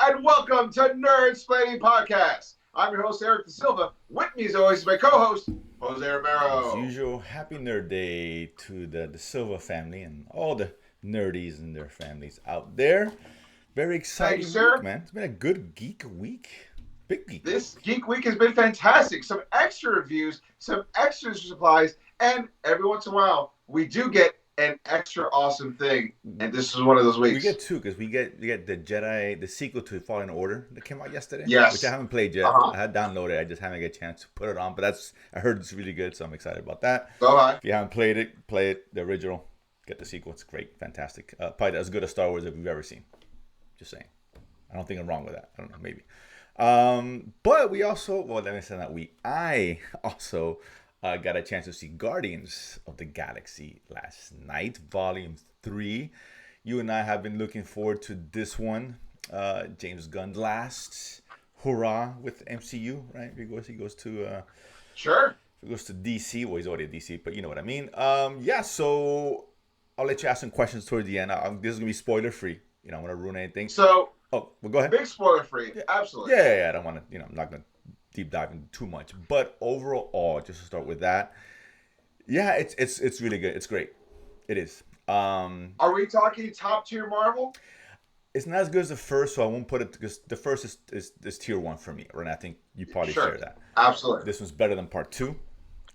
and welcome to Nerdsplaining Podcast. I'm your host, Eric Da Silva. With me, as always, is my co-host, Jose As Romero. usual, happy Nerd Day to the Silva family and all the nerdies and their families out there. Very Thank you, exciting week, sir. man. It's been a good geek week. Big geek week. This Geek Week has been fantastic. Some extra reviews, some extra supplies, and every once in a while, we do get an extra awesome thing. And this is one of those We weeks. get two because we get the Jedi, the sequel to Fallen Order that came out yesterday. Yes. Which I haven't played yet. Uh-huh. I had downloaded it. I just haven't get a chance to put it on. But I heard it's really good, so I'm excited about that. So hi. If you haven't played it, play it. The original. Get the sequel. It's great. Fantastic. Probably as good a Star Wars as we've ever seen. Just saying. I don't think I'm wrong with that. I don't know. Maybe. But we also, well, let me say that I also got a chance to see Guardians of the Galaxy last night, Volume 3. You and I have been looking forward to this one. James Gunn last hurrah with MCU, right? He goes to Sure. he goes to DC. Well, he's already at DC, but you know what I mean. Yeah. So I'll let you ask some questions toward the end. This is gonna be spoiler free. You know, I'm gonna ruin anything. So, Oh, well, go ahead. big spoiler free. Absolutely. Yeah. I don't want to. I'm not gonna deep dive into too much. But overall, just to start with that, yeah, it's really good. It's great. It is. Are we talking top tier Marvel? It's not as good as the first, so I won't put it because the first is tier 1 for me, right? And I think you probably Sure. share that. Absolutely. This one's better than part 2,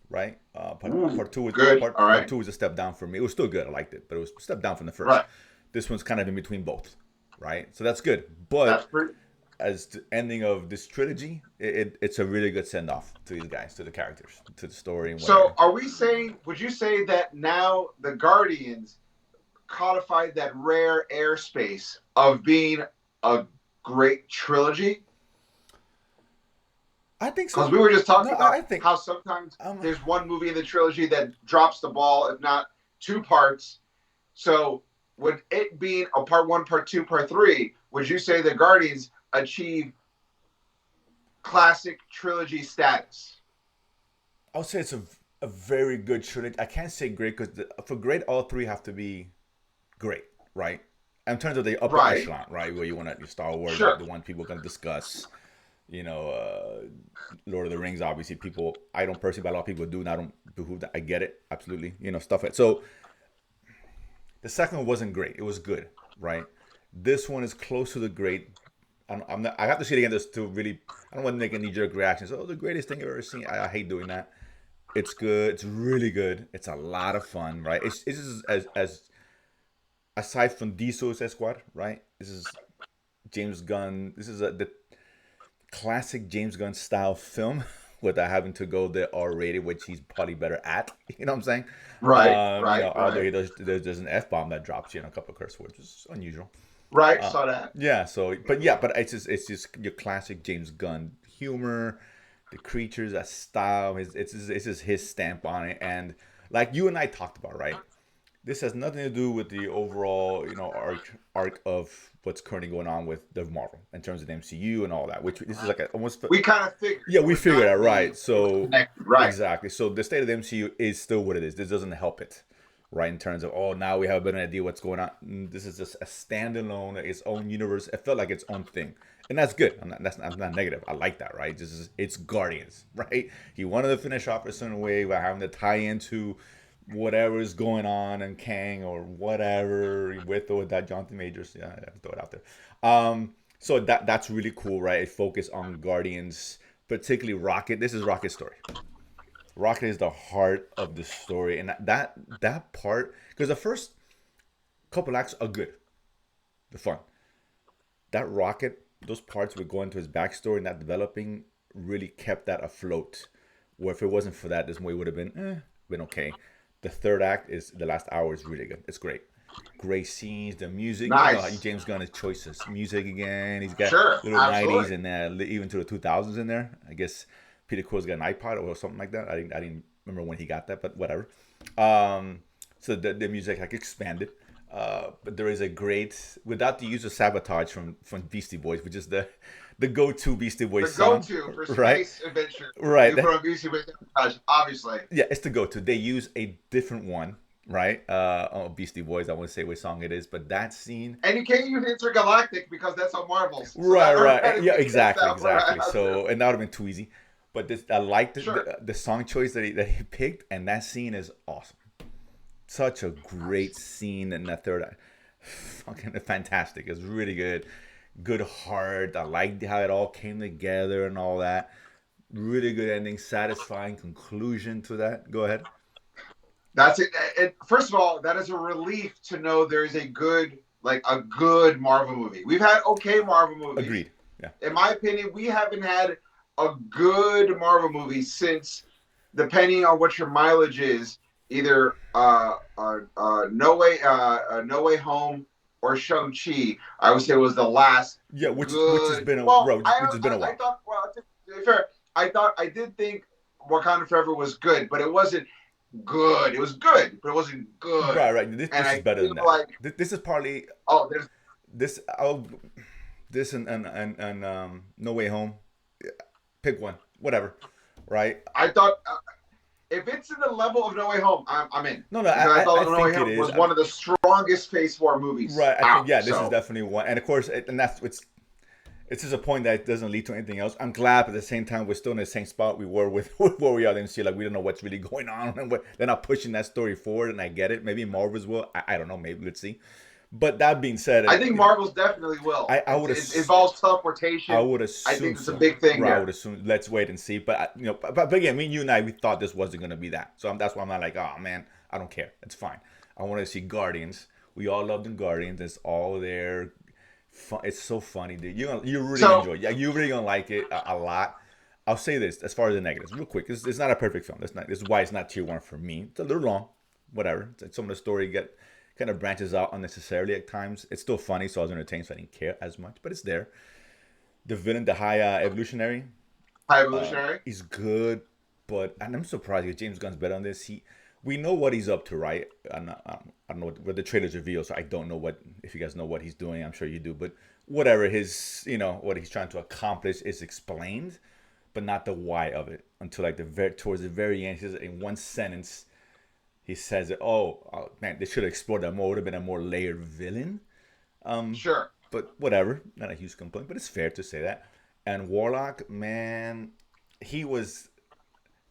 right? Part 2 was good. Part, All right. part 2 was a step down for me. It was still good. I liked it, but it was a step down from the first. Right. This one's kind of in between both, right? So that's good. But That's pretty. as the ending of this trilogy, it's a really good send off to these guys, to the characters, to the story. And So, would you say that now the Guardians codified that rare airspace of being a great trilogy? I think so. Because we were just talking No, about I think- how sometimes there's one movie in the trilogy that drops the ball, if not two parts. So, with it being a part 1, part 2, part 3, would you say the Guardians achieve classic trilogy status? I would say it's a very good trilogy. I can't say great because for great, all three have to be great, right? In terms of the upper Right. echelon, right? Where you want to Star Wars, Sure. the one people are going to discuss. You know, Lord of the Rings, obviously, people, I don't personally, but a lot of people do, and I don't behoove that. I get it, absolutely. You know, stuff like so. The second one wasn't great. It was good, right? This one is close to the great. I'm not. I have to see it again just to really. I don't want to make any jerk reactions. Oh, the greatest thing I've ever seen. I hate doing that. It's good. It's really good. It's a lot of fun, right? It's just as aside from the Suicide Squad, right? This is James Gunn. This is the classic James Gunn style film without having to go the R-rated, which he's probably better at. You know what I'm saying? Right, You know, although there's an F-bomb that drops, you know, a couple of curse words, which is unusual. Right, saw that. Yeah, so but it's just your classic James Gunn humor, the creatures, that style, it's just his stamp on it. And like you and I talked about, right? This has nothing to do with the overall, you know, arc of what's currently going on with the Marvel in terms of the MCU and all that. Which this is like almost We kind of figured. yeah, we figured that, right? So Connected, right. exactly. So the state of the MCU is still what it is. This doesn't help it, right? In terms of now we have a better idea what's going on. This is just a standalone, its own universe. It felt like its own thing, and that's good. I'm not negative. I like that, right? It's Guardians, right? He wanted to finish off a certain way by having to tie into whatever is going on in Kang or whatever with or without Jonathan Majors. Yeah, I have to throw it out there. So that's really cool, right? It focused on Guardians, particularly Rocket. This is Rocket's story. Rocket is the heart of the story, and that part, because the first couple acts are good, they're fun. That Rocket, those parts would go into his backstory and that developing really kept that afloat. Where if it wasn't for that, this movie would have been okay. The third act is the last hour is really good. It's great. Great scenes, the music. Nice. You know, James Gunn has choices. Music again. He's got Sure, little absolutely. 90s in there, even to the 2000s in there. I guess Peter Quill's got an iPod or something like that. I didn't remember when he got that, but whatever. So the music like expanded. But there is a great, without the use of Sabotage from Beastie Boys, which is the go-to Beastie Boys The song. go-to for space right? adventure. Right. You put on BC with Sabotage, obviously. Yeah, it's the go-to. They use a different one right? Beastie Boys. I won't say which song it is, but that scene. And you can't use intergalactic because that's on Marvels. So Right, that right. Yeah, automatically takes exactly, out what I exactly. have to. So, and that would have been too easy. But this, I liked Sure. the song choice that he picked, and that scene is awesome. Such a great scene in that third act. Fucking fantastic. It's really good. Good heart. I liked how it all came together and all that. Really good ending, satisfying conclusion to that. Go ahead. That's it. First of all, that is a relief to know there is a good, like a good Marvel movie. We've had okay Marvel movies. Agreed. Yeah. In my opinion, we haven't had a good Marvel movie since, depending on what your mileage is, either No Way Home or Shang Chi. I would say was the last Yeah, which has good. been a Well, bro, which has been a I while. thought. Well, to be fair, I did think Wakanda Forever was good, but it wasn't good. It was good, but it wasn't good. Right, right. And This is I better feel than that. like, This is partly oh, there's. this. I'll this and No Way Home. Pick one, whatever. Right. I thought if it's in the level of No Way Home, I'm in. No, no. Because I I thought No Way think it Home is. was one of the strongest Phase 4 movies Right. I think out. yeah. This is So definitely one. And of course, and that's it's just a point that doesn't lead to anything else. I'm glad, but at the same time, we're still in the same spot we were with where we are in MC. Like we don't know what's really going on, and they're not pushing that story forward. And I get it. Maybe Marvel's will. I don't know. Maybe let's see. But that being said, I think Marvel's definitely will. I would It involves teleportation. I would I assume think it's a so. big thing Right, I there. would assume. Let's wait and see. But but again, me and you and I, we thought this wasn't gonna be that. So that's why I'm not like, oh man, I don't care. It's fine. I want to see Guardians. We all loved the Guardians. It's all there. It's so funny, dude. You really So enjoy it. Yeah, you really gonna like it a lot. I'll say this as far as the negatives, real quick. It's not a perfect film. This is why it's not tier one for me. It's a little long, whatever. Some of the story get kind of branches out unnecessarily at times. It's still funny, so I was entertained, so I didn't care as much. But it's there. The villain, the high evolutionary, High Evolutionary. he's good, but and I'm surprised because James Gunn's better on this. We know what he's up to, right? I don't know what the trailers reveal, so I don't know what if you guys know what he's doing. I'm sure you do, but whatever his, what he's trying to accomplish is explained, but not the why of it until like towards the very end. He says in one sentence, he says, "Oh man, they should have explored that more. Would have been a more layered villain." Sure. But whatever, not a huge complaint, but it's fair to say that. And Warlock, man, he was.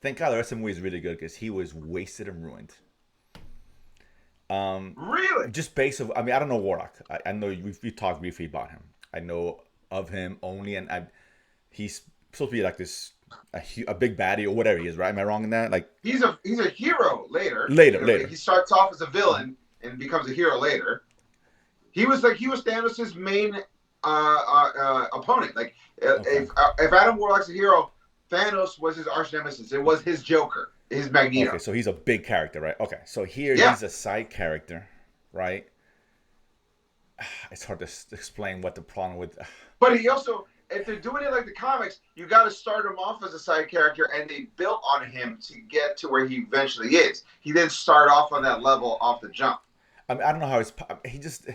Thank God the rest of the movie is really good because he was wasted and ruined. Really? Just based of, I mean, I don't know Warlock. I know we talked briefly about him. I know of him only, and he's supposed to be like this a big baddie or whatever he is, right? Am I wrong in that? Like He's a hero later. later. He starts off as a villain and becomes a hero later. He was Thanos' main opponent. Like Okay. if Adam Warlock's a hero, Thanos was his arch nemesis. It was his Joker, his Magneto. Okay, so he's a big character, right? Okay, so here Yeah. he's a side character, right? It's hard to explain what the problem with. But he also, if they're doing it like the comics, you got to start him off as a side character, and they built on him to get to where he eventually is. He didn't start off on that level off the jump. I mean, I don't know how he just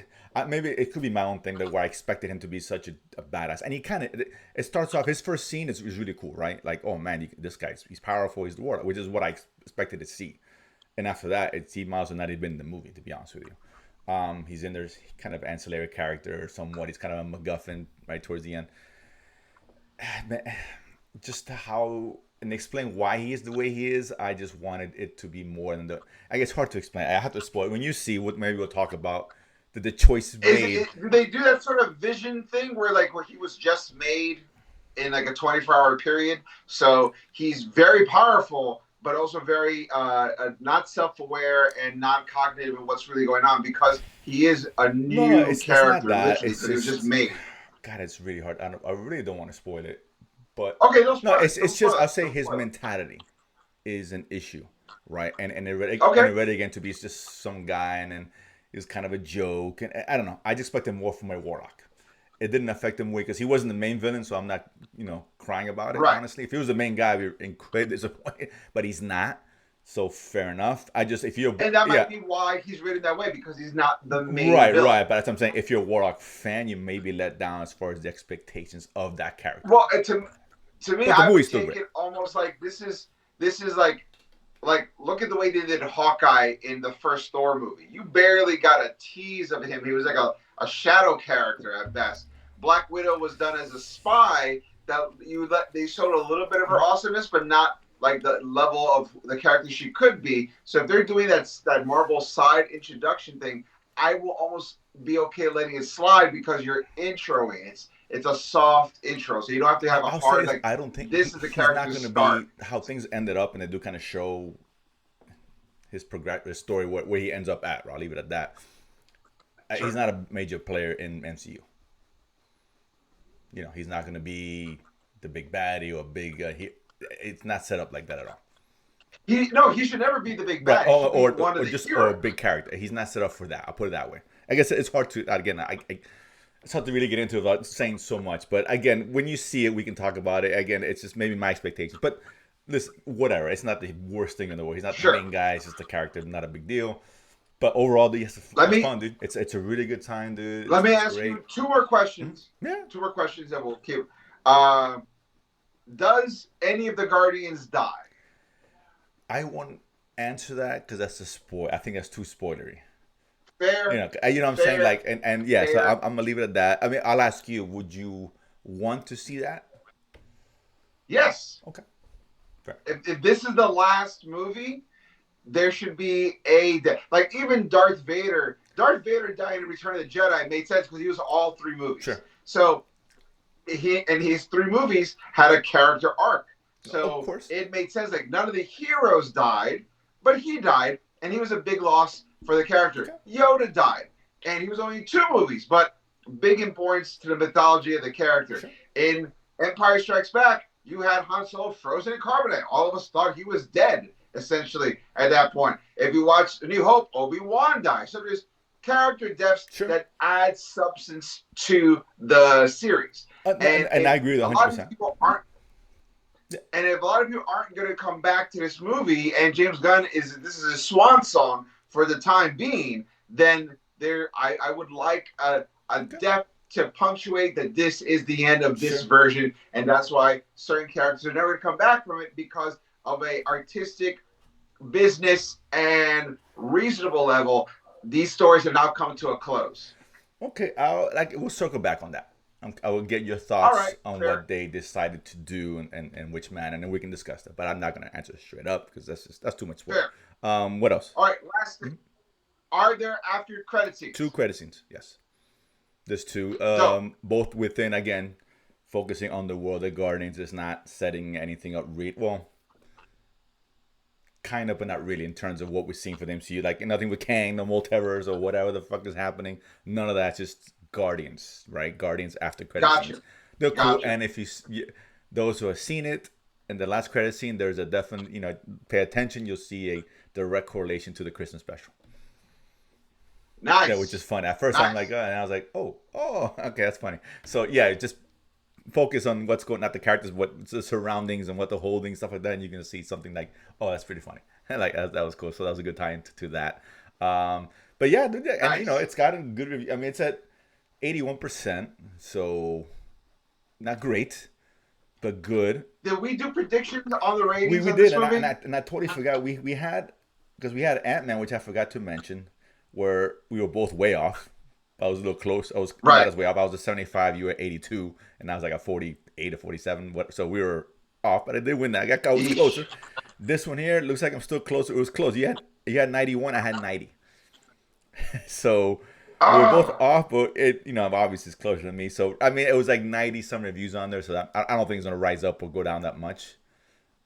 maybe it could be my own thing that where I expected him to be such a badass, and he kind of it starts off his first scene is really cool, right? Like, oh man, this guy's he's powerful, he's the warlord, which is what I expected to see, and after that, he miles and not even been in the movie, to be honest with you. He's in there, kind of ancillary character, somewhat. He's kind of a MacGuffin right towards the end. Man, just how and explain why he is the way he is. I just wanted it to be more than the. I guess hard to explain. I have to spoil it. When you see what, maybe we'll talk about the choice made. Do they do that sort of vision thing where he was just made in like a 24-hour period? So he's very powerful, but also very not self-aware and not cognitive of what's really going on because he is a new It's character, not that. literally, because he was just made. God, it's really hard. I really don't want to spoil it, but Okay, don't no, spoil it. it's Don't just spoil it. I'll say Don't his spoil it. mentality is an issue, right? And Okay. and ready again to be just some guy, and then he's kind of a joke, and I don't know. I just expected more from my Warlock. It didn't affect him way because he wasn't the main villain, so I'm not crying about it. Right. Honestly, if he was the main guy, I'd be incredibly disappointed. But he's not, so fair enough. I just if you're And that might be why he's written that way, because he's not the main right, villain. right. But that's what I'm saying. If you're a Warlock fan, you may be let down as far as the expectations of that character. Well, to me, But the I would movie's still take great. it almost like this is like like, look at the way they did Hawkeye in the first Thor movie. You barely got a tease of him. He was like a shadow character at best. Black Widow was done as a spy that they showed a little bit of her awesomeness, but not like the level of the character she could be. So if they're doing that Marvel side introduction thing, I will almost be okay letting it slide because you're introing. It's a soft intro, so you don't have to have a hard. Like, I don't think this is the character's he's not start. going to be how things ended up, and they do kind of show his story where he ends up at. I'll leave it at that. Sure. He's not a major player in MCU. You know, he's not going to be the big baddie or big. It's not set up like that at all. He should never be the big baddie. Right. Or just a big character. He's not set up for that. I'll put it that way. I guess it's hard to again. It's hard to really get into without saying so much. But again, when you see it, we can talk about it. Again, it's just maybe my expectations. But listen, whatever. It's not the worst thing in the world. He's not the main guy. It's just the character. Not a big deal. But overall, it's fun, dude. It's a really good time, dude. Let me ask you two more questions. Mm-hmm. Yeah. 2 more questions that we'll keep. Does any of the Guardians die? I won't answer that because that's a spoil. I think that's too spoilery. Fair. You know what I'm saying? Like, and yeah, fair. So I'm gonna leave it at that. I mean, I'll ask you: would you want to see that? Yes. Okay. Fair. If this is the last movie, there should be like even Darth Vader. Darth Vader dying in Return of the Jedi made sense because he was all 3 movies. Sure. So his 3 movies had a character arc. So it made sense. Like, none of the heroes died, but he died, and he was a big loss for the character. Okay. Yoda died, and he was only in 2 movies, but big importance to the mythology of the character. Sure. In Empire Strikes Back, you had Han Solo frozen in carbonite. All of us thought he was dead, essentially, at that point. If you watch A New Hope, Obi-Wan died. So there's character depth that adds substance to the series. And I agree with 100%. And if a lot of people aren't going to come back to this movie, and James Gunn this is a swan song for the time being, then I would like a depth to punctuate that this is the end of this version, and that's why certain characters are never going to come back from it because of a artistic, business, and reasonable level. These stories have now come to a close. Okay, we'll circle back on that. I will get your thoughts on what they decided to do and which manner, and then we can discuss that. But I'm not going to answer straight up because that's too much spoiler. What else? All right, last thing. Are there after credit scenes? 2 credit scenes, yes. There's 2. Both within, again, focusing on the world of Guardians. It's not setting anything up. Well, kind of, but not really in terms of what we're seeing for the MCU. Like, nothing with Kang, no multiverse or whatever the fuck is happening. None of that. Just Guardians, right? Guardians after credit scenes. They're cool. And if those who have seen it, in the last credit scene, there's a definite, pay attention. You'll see a direct correlation to the Christmas special. Nice. Yeah, which is fun. At first, I'm like, and I was like, oh, okay, that's funny. So yeah, just focus on what's going, not the characters, what the surroundings and what the holding, stuff like that, and you're gonna see something like, oh, that's pretty funny. Like that was cool. So that was a good tie to that. But yeah, and it's got a good review. I mean, it's at 81%, so not great, but good. Did we do predictions on the ratings? We did, and I totally forgot. We had Ant-Man, which I forgot to mention, where we were both way off. I was a little close. I was not as way off. I was at 75, you were at 82, and I was like at 48 or 47. So we were off, but I did win that. I was closer. This one here looks like I'm still closer. It was close. You had 91, I had 90. So we were both off, but it, obviously it's closer to me. So I mean, it was like 90 some reviews on there, so I don't think it's gonna rise up or go down that much.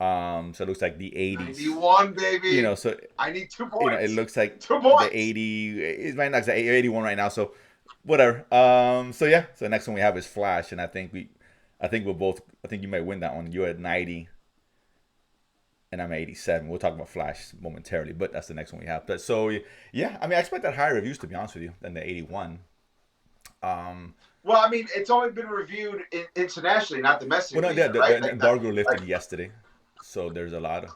So it looks like the 80s. 91, baby. So I need 2 points. It looks like 2 points. The 80. It's right now. It's 81 right now. So whatever. So yeah. So the next one we have is Flash, and I think we're both. I think you might win that one. You're at 90, and I'm at 87. We'll talk about Flash momentarily, but that's the next one we have. But so yeah, I mean, I expect that higher reviews, to be honest with you, than the 81. Well, I mean, it's only been reviewed internationally, not domestically. Well, no, right? the embargo lifted yesterday. So there's a lot of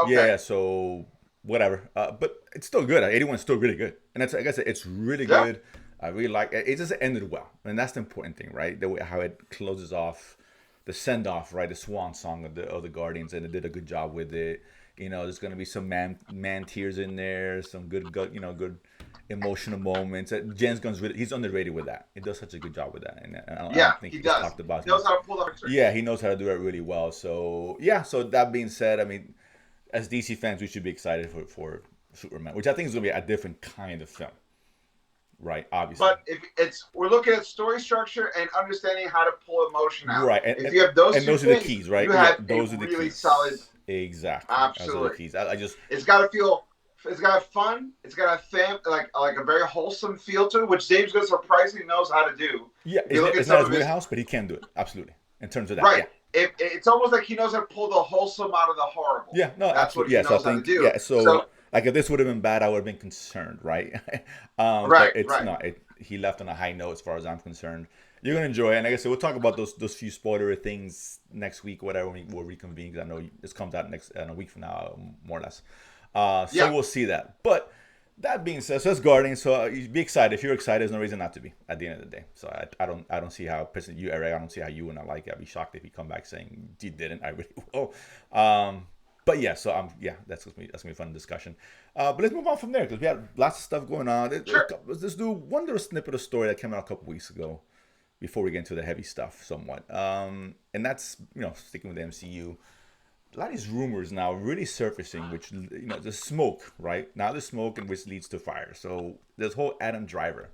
okay. Yeah, so whatever. But it's still good. 81 is still really good, and I guess it's really good. I really like it. It just ended well, and that's the important thing, right? The way how it closes off, the send off, right? The swan song of the Guardians, and it did a good job with it. There's gonna be some man tears in there, some good emotional moments. James Gunn's he's underrated with that. He does such a good job with that, and I Yeah, don't think he he's does. talked about. He knows how to pull the heartstrings. Yeah, he knows how to do it really well. So yeah. So that being said, I mean, as DC fans, we should be excited for Superman, which I think is gonna be a different kind of film, right? Obviously. But if we're looking at story structure and understanding how to pull emotion out. Right, if you have those two those things, are the keys, right? You have those a are the really keys. solid. Exactly. Absolutely. Those are the keys. I just. It's got to feel. It's got fun. It's got a very wholesome feel to it, which James Gunn surprisingly knows how to do. Yeah, it's not his wheelhouse, but he can do it. Absolutely. In terms of that, right? Yeah. It's almost like he knows how to pull the wholesome out of the horrible. Yeah, no, that's absolutely. What he knows how to do. Yeah, so like if this would have been bad, I would have been concerned, right? Right. But it's right. not. He left on a high note as far as I'm concerned. You're gonna enjoy it, and like I said, we'll talk about those few spoiler things next week, whatever we'll reconvene. Because I know this comes out next a week from now, more or less. So we'll see that. But that being said, so that's Guardians. So be excited. If you're excited, there's no reason not to be at the end of the day. So I don't see how, personally, you, Eric, I don't see how you would not like it. I'd be shocked if you come back saying you didn't. I really will. But yeah, so that's gonna be a fun discussion. But let's move on from there because we had lots of stuff going on. Sure. Let's do one little snippet of story that came out a couple weeks ago before we get into the heavy stuff somewhat. And that's, sticking with the MCU. A lot of these rumors now really surfacing, which, the smoke, right? Now the smoke, and which leads to fire. So there's whole Adam Driver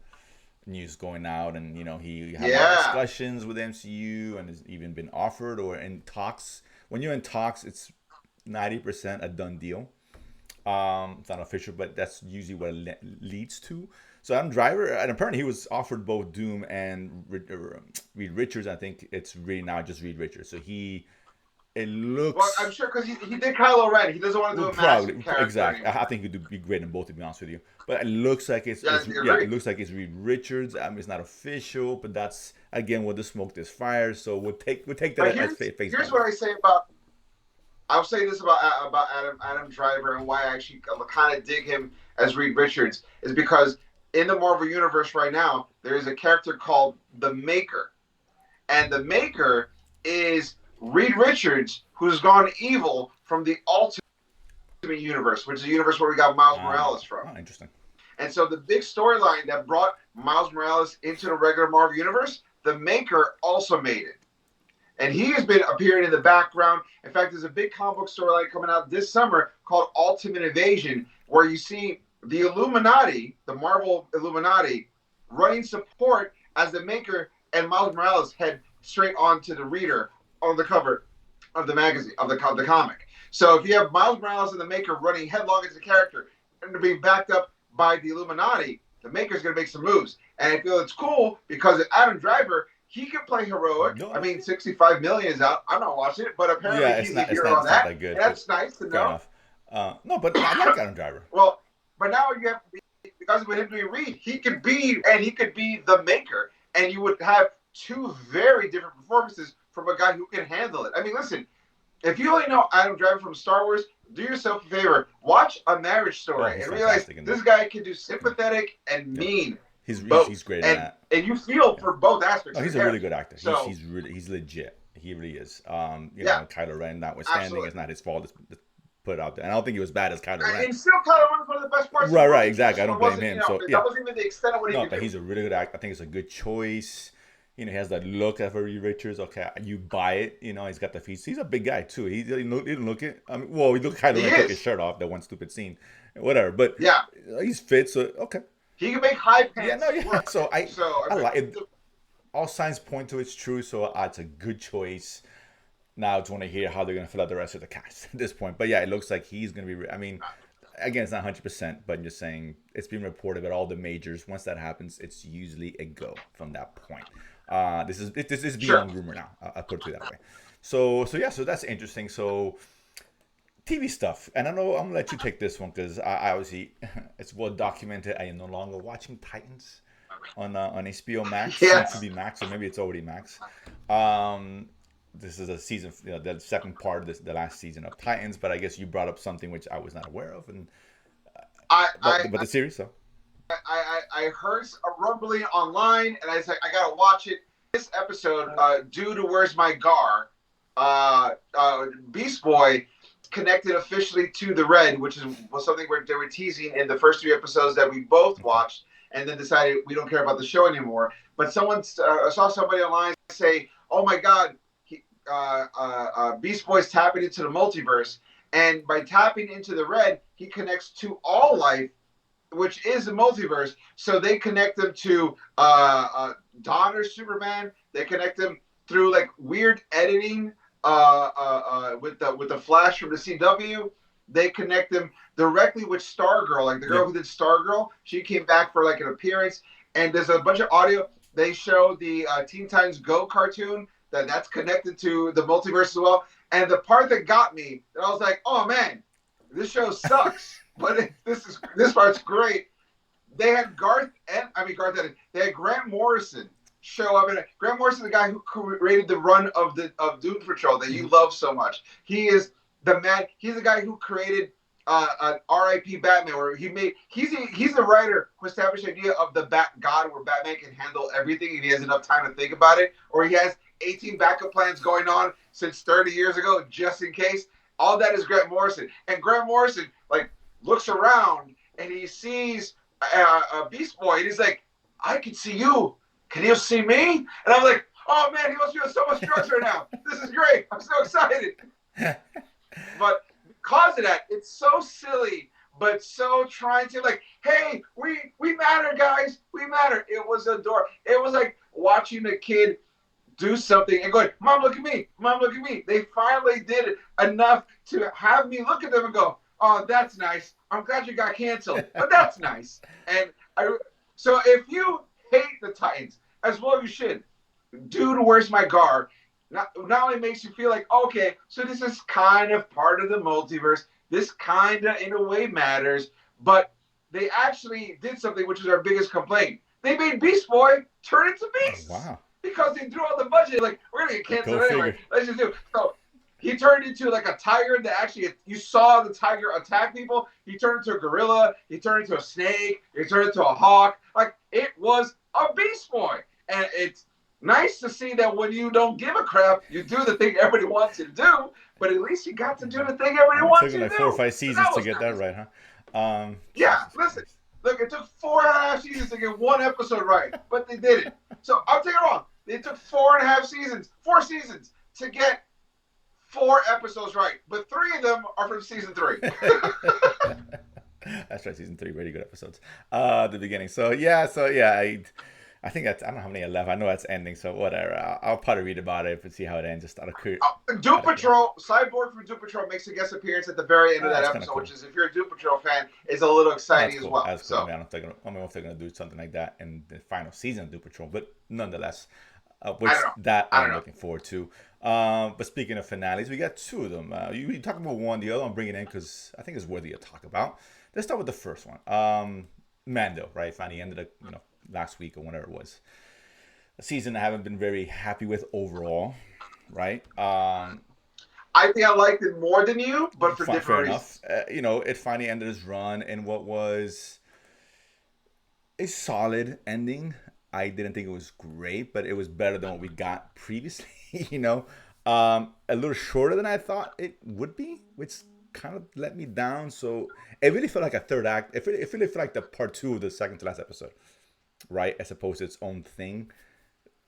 news going out, and, he had discussions with MCU and has even been offered or in talks. When you're in talks, it's 90% a done deal. It's not official, but that's usually what it leads to. So Adam Driver, and apparently he was offered both Doom and Reed Richards. I think it's really now just Reed Richards. So it looks. Well, I'm sure because he did Kylo Ren. He doesn't want to do a massive character. Exactly. Anymore. I think he'd be great in both, to be honest with you. But it looks like it looks like it's Reed Richards. It's not official, but that's again what the smoke is fire. So we'll take that as face value. Here's what I say about. I'll say this about Adam Driver and why I actually kind of dig him as Reed Richards is because in the Marvel Universe right now there is a character called the Maker, and the Maker is Reed Richards, who's gone evil from the Ultimate Universe, which is a universe where we got Miles Morales from. Oh, interesting. And so the big storyline that brought Miles Morales into the regular Marvel Universe, the Maker also made it. And he has been appearing in the background. In fact, there's a big comic book storyline coming out this summer called Ultimate Invasion, where you see the Illuminati, the Marvel Illuminati, running support as the Maker and Miles Morales head straight onto the reader on the cover of the magazine, of the comic. So if you have Miles Morales and the Maker running headlong into the character and being backed up by the Illuminati, the Maker's going to make some moves. And I feel it's cool because Adam Driver, he can play heroic. No, I mean, $65 million is out. I'm not watching it, but apparently he's a hero on that. Good. That's nice to know. No, but I like Adam Driver. Well, but now you have to be, because of him doing Reed, he could be the Maker, and you would have two very different performances from a guy who can handle it. I mean, listen, if you only know Adam Driver from Star Wars, do yourself a favor, watch A Marriage Story and realize this guy can do sympathetic and mean. He's great in that. And you feel for both aspects. Oh, he's a really good actor. He's legit. He really is. Kylo Ren, notwithstanding, absolutely. It's not his fault. It's put out there. And I don't think he was bad as Kylo Ren. And still, Kylo Ren was one of the best parts. Right, exactly. I don't blame him. That wasn't even the extent of what he could do. He's a really good actor. I think it's a good choice. He has that look of Reed Richards. Okay, you buy it. He's got the feet. He's a big guy too. He didn't look it. I mean, well, he looked kind of took his shirt off. That one stupid scene, whatever. But yeah, he's fit. So okay, he can make high pants. Work. So I like it. All signs point to it's true. So it's a good choice. Now I just want to hear how they're gonna fill out the rest of the cast at this point. But yeah, it looks like he's gonna be. I mean, again, it's not 100%, but I'm just saying it's been reported at all the majors. Once that happens, it's usually a go from that point. This is beyond rumor now. I'll put it that way. So that's interesting. So TV stuff, and I know I'm gonna let you take this one because I obviously it's well documented. I am no longer watching Titans on HBO Max. Yes. Seems to be Max, or maybe it's already Max. This is a season, the second part of the last season of Titans. But I guess you brought up something which I was not aware of, and but the series. So I heard a rumbling online, and I was like, I gotta watch it. This episode, due to Where's My Gar, Beast Boy connected officially to the Red, which was something where they were teasing in the first 3 episodes that we both watched, and then decided we don't care about the show anymore. But someone saw somebody online say, "Oh my God, Beast Boy's tapping into the multiverse, and by tapping into the Red, he connects to all life, which is the multiverse." So they connect them to Donner Superman. They connect them through like weird editing with the Flash from the CW. They connect them directly with Stargirl, like the girl who did Stargirl. She came back for like an appearance, and there's a bunch of audio. They show the Teen Titans Go cartoon that's connected to the multiverse as well. And the part that got me, I was like, "Oh man, this show sucks," but this part's great. They had They had Grant Morrison show up, and Grant Morrison, the guy who created the run of Doom Patrol that you love so much. He is the man. He's the guy who created R.I.P. Batman, where he's the writer who established the idea of the Bat God, where Batman can handle everything and he has enough time to think about it, or he has 18 backup plans going on since 30 years ago just in case. All that is Grant Morrison, and Grant Morrison like looks around and he sees Beast Boy, and he's like, "I can see you. Can you see me?" And I'm like, "Oh man, he must be on so much drugs right now. This is great. I'm so excited." But because of that, it's so silly, but so trying to like, "Hey, we matter, guys. We matter." It was adorable. It was like watching a kid do something and going, "Mom, look at me. Mom, look at me." They finally did enough to have me look at them and go, "Oh, that's nice. I'm glad you got canceled, but that's nice." And so if you hate the Titans, as well you should, Dude, Where's My Gar? Not only makes you feel like, okay, so this is kind of part of the multiverse. This kind of, in a way, matters. But they actually did something which is our biggest complaint. They made Beast Boy turn into Beast. Oh, wow. Because they threw all the budget. Like, we're going to get canceled anyway. Figure. Let's just do it. So he turned into like a tiger that actually, you saw the tiger attack people. He turned into a gorilla. He turned into a snake. He turned into a hawk. Like, it was a Beast Boy. And it's nice to see that when you don't give a crap, you do the thing everybody wants you to do. But at least you got to do the thing everybody wants you to do. It took like 4 or 5 seasons to get that right, huh? Yeah, listen. Look, it took 4.5 seasons to get one episode right, but they did it. So I'll take it wrong. It took 4 seasons to get 4 episodes right, but 3 of them are from season 3. That's right, season 3, really good episodes. At the beginning. So yeah, I think I don't know how many are left. I know that's ending, so whatever. I'll probably read about it and see how it ends. Just out of curiosity. Doom Patrol, Cyborg from Doom Patrol makes a guest appearance at the very end of that episode, cool. Which is, if you're a Doom Patrol fan, is a little exciting cool. as well. That's cool. So. I don't know if they're gonna do something like that in the final season of Doom Patrol, but nonetheless, I'm looking forward to. But speaking of finales, we got 2 of them. You talk about one, the other one bring it in because I think it's worthy to talk about. Let's start with the first one. Mando, right? Finally ended last week or whenever it was. A season I haven't been very happy with overall, right? I think I liked it more than you, but for different reasons. It finally ended its run in what was a solid ending. I didn't think it was great, but it was better than what we got previously, a little shorter than I thought it would be, which kind of let me down. So it really felt like a third act. It really felt like the part 2 of the second to last episode, right? As opposed to its own thing.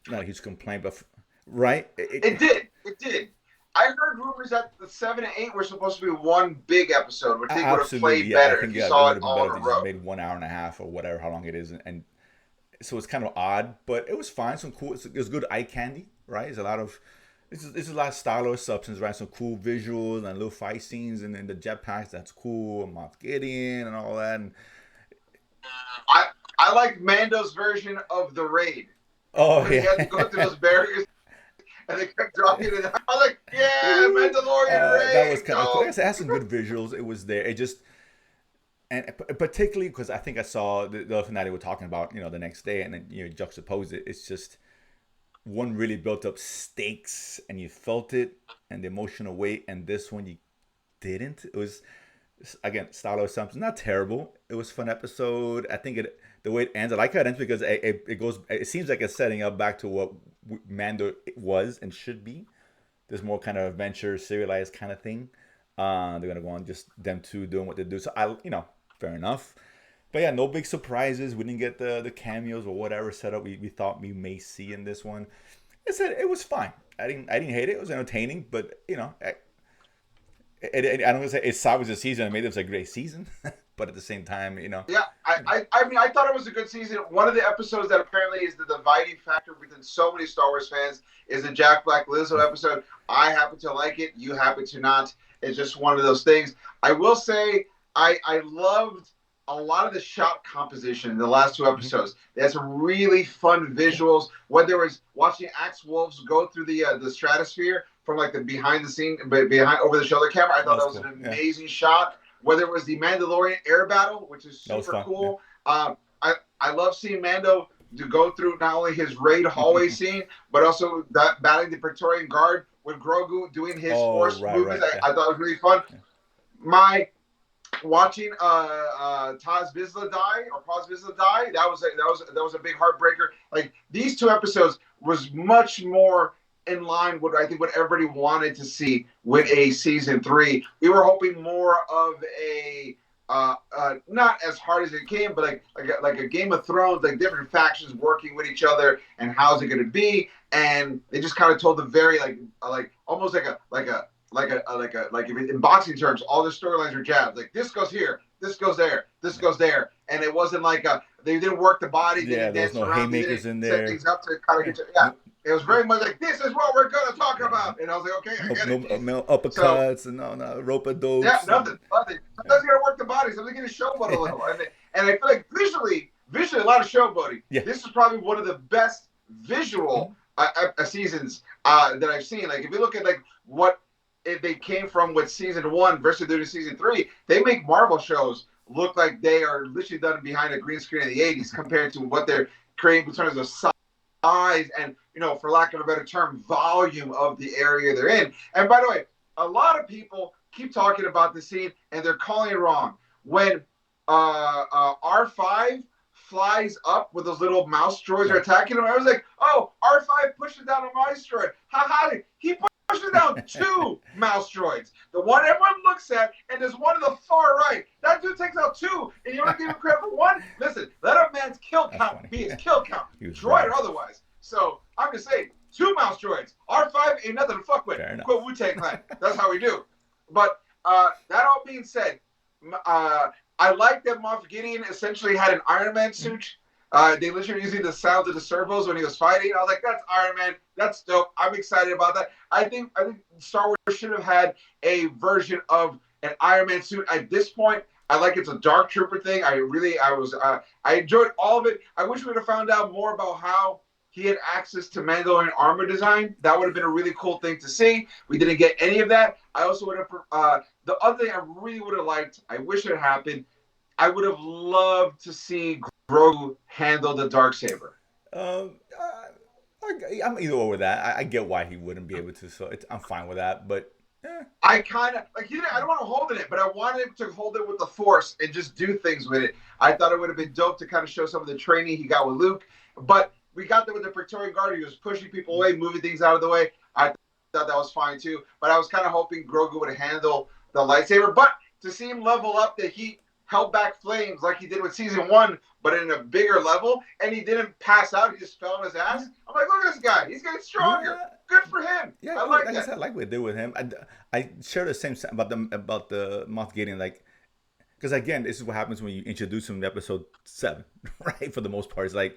Not a huge complaint, but right? It did. I heard rumors that the 7 and 8 were supposed to be one big episode, which they would have played better if you saw it all in a row. Made 1 hour and a half or whatever, how long it is, and so it's kind of odd, but it was fine. Some cool. It was good eye candy, right? It's a lot of style or substance, right? Some cool visuals and little fight scenes, and then the jetpacks. That's cool. Moff Gideon and all that. And I like Mando's version of the raid. Oh yeah. He had to go through those barriers, and they kept dropping it. I was like, yeah, Mandalorian raid. That was kind of cool. It had some good visuals. It was there. It just. And particularly because I think I saw the finale we're talking about, the next day, and then juxtapose it. It's just one really built up stakes, and you felt it, and the emotional weight. And this one you didn't. It was again style or something. Not terrible. It was a fun episode. I think the way it ends, I like how it ends because it goes. It seems like it's setting up back to what Mando was and should be. There's more kind of adventure, serialized kind of thing. They're gonna go on just them two doing what they do. So fair enough. But yeah, no big surprises. We didn't get the cameos or whatever setup we thought we may see in this one. I said it was fine. I didn't hate it. It was entertaining, but I don't want to say it salvaged the season. It made it a great season, but at the same time, Yeah, I mean, I thought it was a good season. One of the episodes that apparently is the dividing factor within so many Star Wars fans is the Jack Black Lizzo episode. I happen to like it. You happen to not. It's just one of those things. I will say I loved a lot of the shot composition in the last two episodes. They had some really fun visuals. Whether it was watching Axe Wolves go through the stratosphere from like the behind the scene, behind over the shoulder camera, I thought that was cool. An amazing shot. Whether it was the Mandalorian air battle, which is super cool. Yeah. I love seeing Mando to go through not only his raid hallway scene, but also that battling the Praetorian Guard with Grogu doing his force movements. Right, I thought it was really fun. Yeah. Watching Paz Vizsla die, that was a big heartbreaker. Like these two episodes was much more in line with I think what everybody wanted to see with a season 3. We were hoping more of a not as hard as it came, but like a Game of Thrones, like different factions working with each other and how's it going to be. And they just kind of told the very like almost like in boxing terms, all the storylines are jabs. Like this goes here, this goes there, this goes there, and it wasn't like they didn't work the body. They didn't there was no around, haymakers in there. Set things up to kind of get you, yeah. It was very much like this is what we're going to talk about, and I was like, okay, I get it. No uppercuts and no rope-a-dopes. Yeah, nothing. Sometimes you got to work the body. Sometimes you got to showboat a little, and I feel like visually a lot of showboating. Yeah. This is probably one of the best visual seasons that I've seen. Like if you look at like what they came from with season 1 versus doing season 3, they make Marvel shows look like they are literally done behind a green screen in the 80s compared to what they're creating in terms of size and, for lack of a better term, volume of the area they're in. And by the way, a lot of people keep talking about the scene and they're calling it wrong. When R5 flies up with those little mouse droids are attacking him, I was like, oh, R5 pushes down a mouse droid. He pushes down 2 mouse droids. The one everyone looks at, and there's one on the far right. That dude takes out 2, and you want to give him credit for 1? Listen, let a man's kill count be his kill count, droid or otherwise. So I'm just saying, 2 mouse droids. R5 ain't nothing to fuck with. Quote Wu-Tang Clan. That's how we do. But that all being said, I like that Moff Gideon essentially had an Iron Man suit. They literally using the sounds of the servos when he was fighting. I was like, that's Iron Man. That's dope. I'm excited about that. I think Star Wars should have had a version of an Iron Man suit at this point. I like it's a Dark Trooper thing. I enjoyed all of it. I wish we would have found out more about how he had access to Mandalorian armor design. That would have been a really cool thing to see. We didn't get any of that. I also would have, the other thing I really would have liked, I wish it happened, I would have loved to see Grogu handle the Darksaber. I'm either over that. I get why he wouldn't be able to, so I'm fine with that. But I kind of like I don't want to hold it, but I wanted him to hold it with the Force and just do things with it. I thought it would have been dope to kind of show some of the training he got with Luke, but we got there with the Praetorian Guard. He was pushing people away, moving things out of the way. I thought that was fine too, but I was kind of hoping Grogu would handle the lightsaber. But to see him level up the heat, held back flames like he did with season 1, but in a bigger level, and he didn't pass out. He just fell on his ass. I'm like, look at this guy. He's getting stronger. Yeah. Good for him. Yeah, I like that. I said, I like what they did with him. I share the same about the Moff Gideon, because again, this is what happens when you introduce him in episode 7, right? For the most part, it's like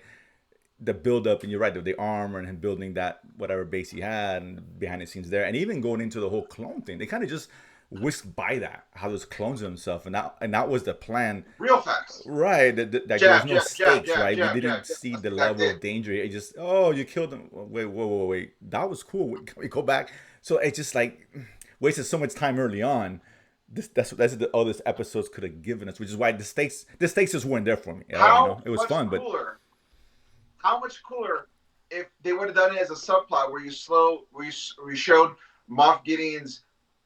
the build up, and you're right, the armor and him building that whatever base he had and behind the scenes there, and even going into the whole clone thing, they kind of just whisked by that, how those clones of himself, and that was the plan. Real fast, right? That there was no stakes, right? We didn't see the level of danger. It just, you killed him. Wait, that was cool. Can we go back? So it's just like wasted so much time early on. That's all this episodes could have given us, which is why the stakes just weren't there for me. It was fun, but how much cooler if they would have done it as a subplot where you showed Moff Gideon's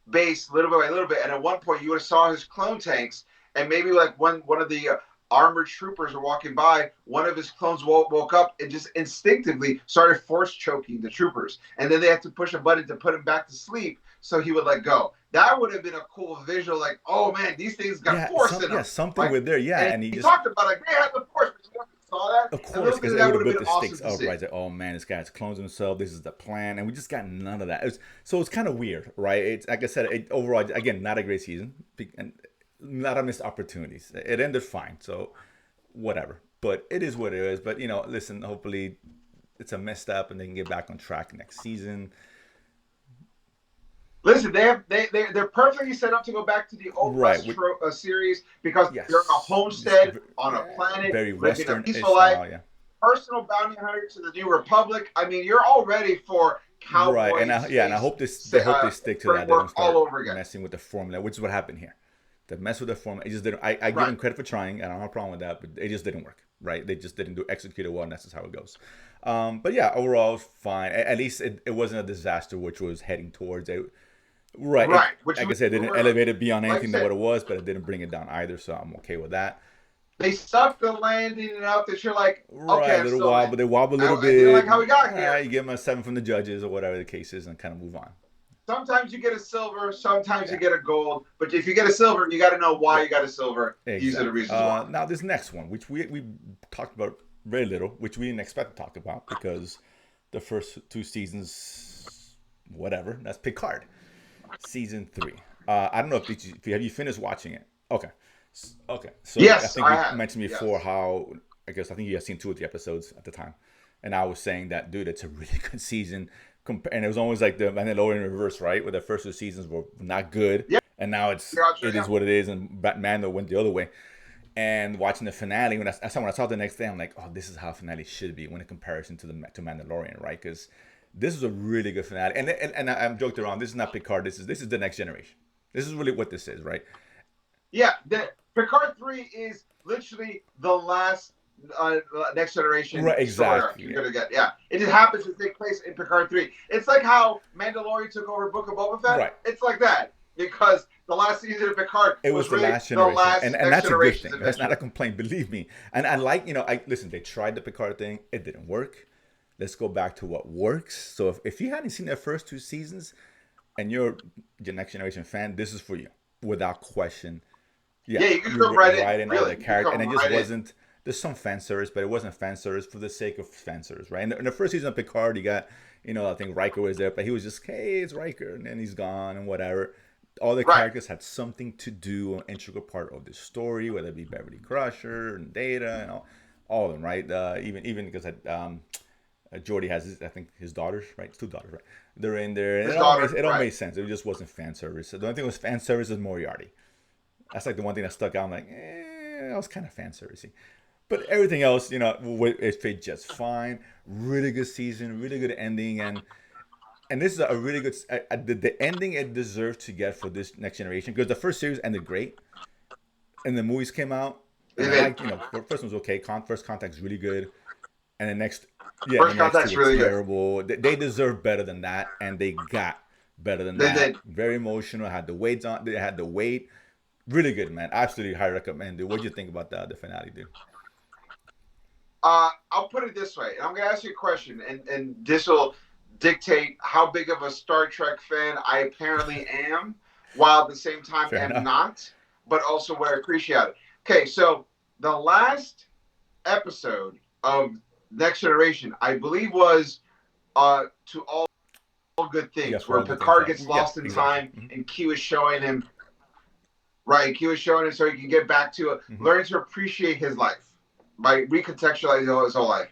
base little bit by little bit, and at one point you would have saw his clone tanks, and maybe like one of the armored troopers were walking by, one of his clones woke up and just instinctively started force choking the troopers, and then they had to push a button to put him back to sleep so he would let go. That would have been a cool visual, like, oh man, these things got force in them. Something Like, with there, yeah. and And he he just, talked about like they had the force, but you never saw that. of And course, little because things it that would would have have put been the awesome stakes to up, see. right? Like, oh man, this guy's clones himself. This is the plan, and we just got none of that. So it's kind of weird, right? It's like I said, overall, again, not a great season, and a lot of missed opportunities. It ended fine, so whatever. But it is what it is. But listen, hopefully it's a messed up, and they can get back on track next season. Listen, they're perfectly set up to go back to the old Right. West series because they're in a Yes. homestead on a planet, Very living a Western-ish peaceful life. style, yeah. Personal bounty hunter to the New Republic. I mean, you're all ready for cowboy Right, and I hope they stick to that. They don't framework all start over again. messing with the formula, which is what happened here. The mess with the formula, it just didn't. I give Right. them credit for trying, and I don't have a problem with that, but it just didn't work. Right, they just didn't execute it well, and that's just how it goes. But yeah, overall, fine. At least it wasn't a disaster, which was heading towards a. Right. Right. Like I said, it didn't elevate it beyond anything than what it was, but it didn't bring it down either, so I'm okay with that. They sucked the landing enough that you're like, okay, Right, a little wobble. They wobble a little bit. I didn't like how we got here. You give them a 7 from the judges or whatever the case is, and kind of move on. Sometimes you get a silver, sometimes you get a gold. But if you get a silver, you got to know why you got a silver. Exactly. These are the reasons why. Now, this next one, which we talked about very little, which we didn't expect to talk about because the first 2 seasons, whatever, that's Picard. Season 3. I don't know if you finished watching it. Okay. So yes, I think you mentioned before how I think you had seen 2 of the episodes at the time, and I was saying that, dude, it's a really good season. And it was almost like the Mandalorian in reverse, right? Where the first 2 seasons were not good, and now it is what it is, and Mando went the other way. And watching the finale, when I saw it the next day, I'm like, oh, this is how finale should be when in comparison to Mandalorian, right? Because this is a really good finale, and I'm joked around. This is not Picard. This is the next generation. This is really what this is, right? Yeah, the Picard 3 is literally the last next generation right, exactly. You're gonna get. Yeah, it just happens to take place in Picard 3. It's like how Mandalorian took over Book of Boba Fett. Right. It's like that because the last season of Picard was the really last generation, and that's a good thing. Adventure. That's not a complaint, believe me. And I like, listen. They tried the Picard thing. It didn't work. Let's go back to what works. So if you hadn't seen the first 2 seasons, and you're a Next Generation fan, this is for you without question. Yeah, you can go right in. Really, all the character, and it just wasn't. There's some fan service, but it wasn't fan service for the sake of fan service, right? In the first season of Picard, you got, I think Riker was there, but he was just, hey, it's Riker, and then he's gone and whatever. All the characters had something to do, an integral part of the story, whether it be Beverly Crusher and Data and all of them, right? Even because Geordi has, I think, his daughters, right? It's 2 daughters, right? They're in there. It all made sense. It just wasn't fan service. So the only thing that was fan service is Moriarty. That's like the one thing that stuck out. I'm like, that was kind of fan servicey. But everything else, it fit just fine. Really good season, really good ending, and this is a really good the ending it deserved to get for this next generation, because the first series ended great, and the movies came out. And the first one was okay. First Contact's really good, and the next, First Contact's really terrible. They deserve better than that, and they got better than that. Did. Very emotional. Had the weight on. They had the weight. Really good, man. Absolutely high recommend, dude. What do you think about the finale, dude? I'll put it this way, and I'm going to ask you a question, and this will dictate how big of a Star Trek fan I apparently am, while at the same time am not, but also what I appreciate it. Okay, so the last episode of Next Generation, I believe, was To All Good Things, where Picard gets lost in time, and Q is showing him, Q is showing him so he can get back to it, learn to appreciate his life by recontextualizing his whole life.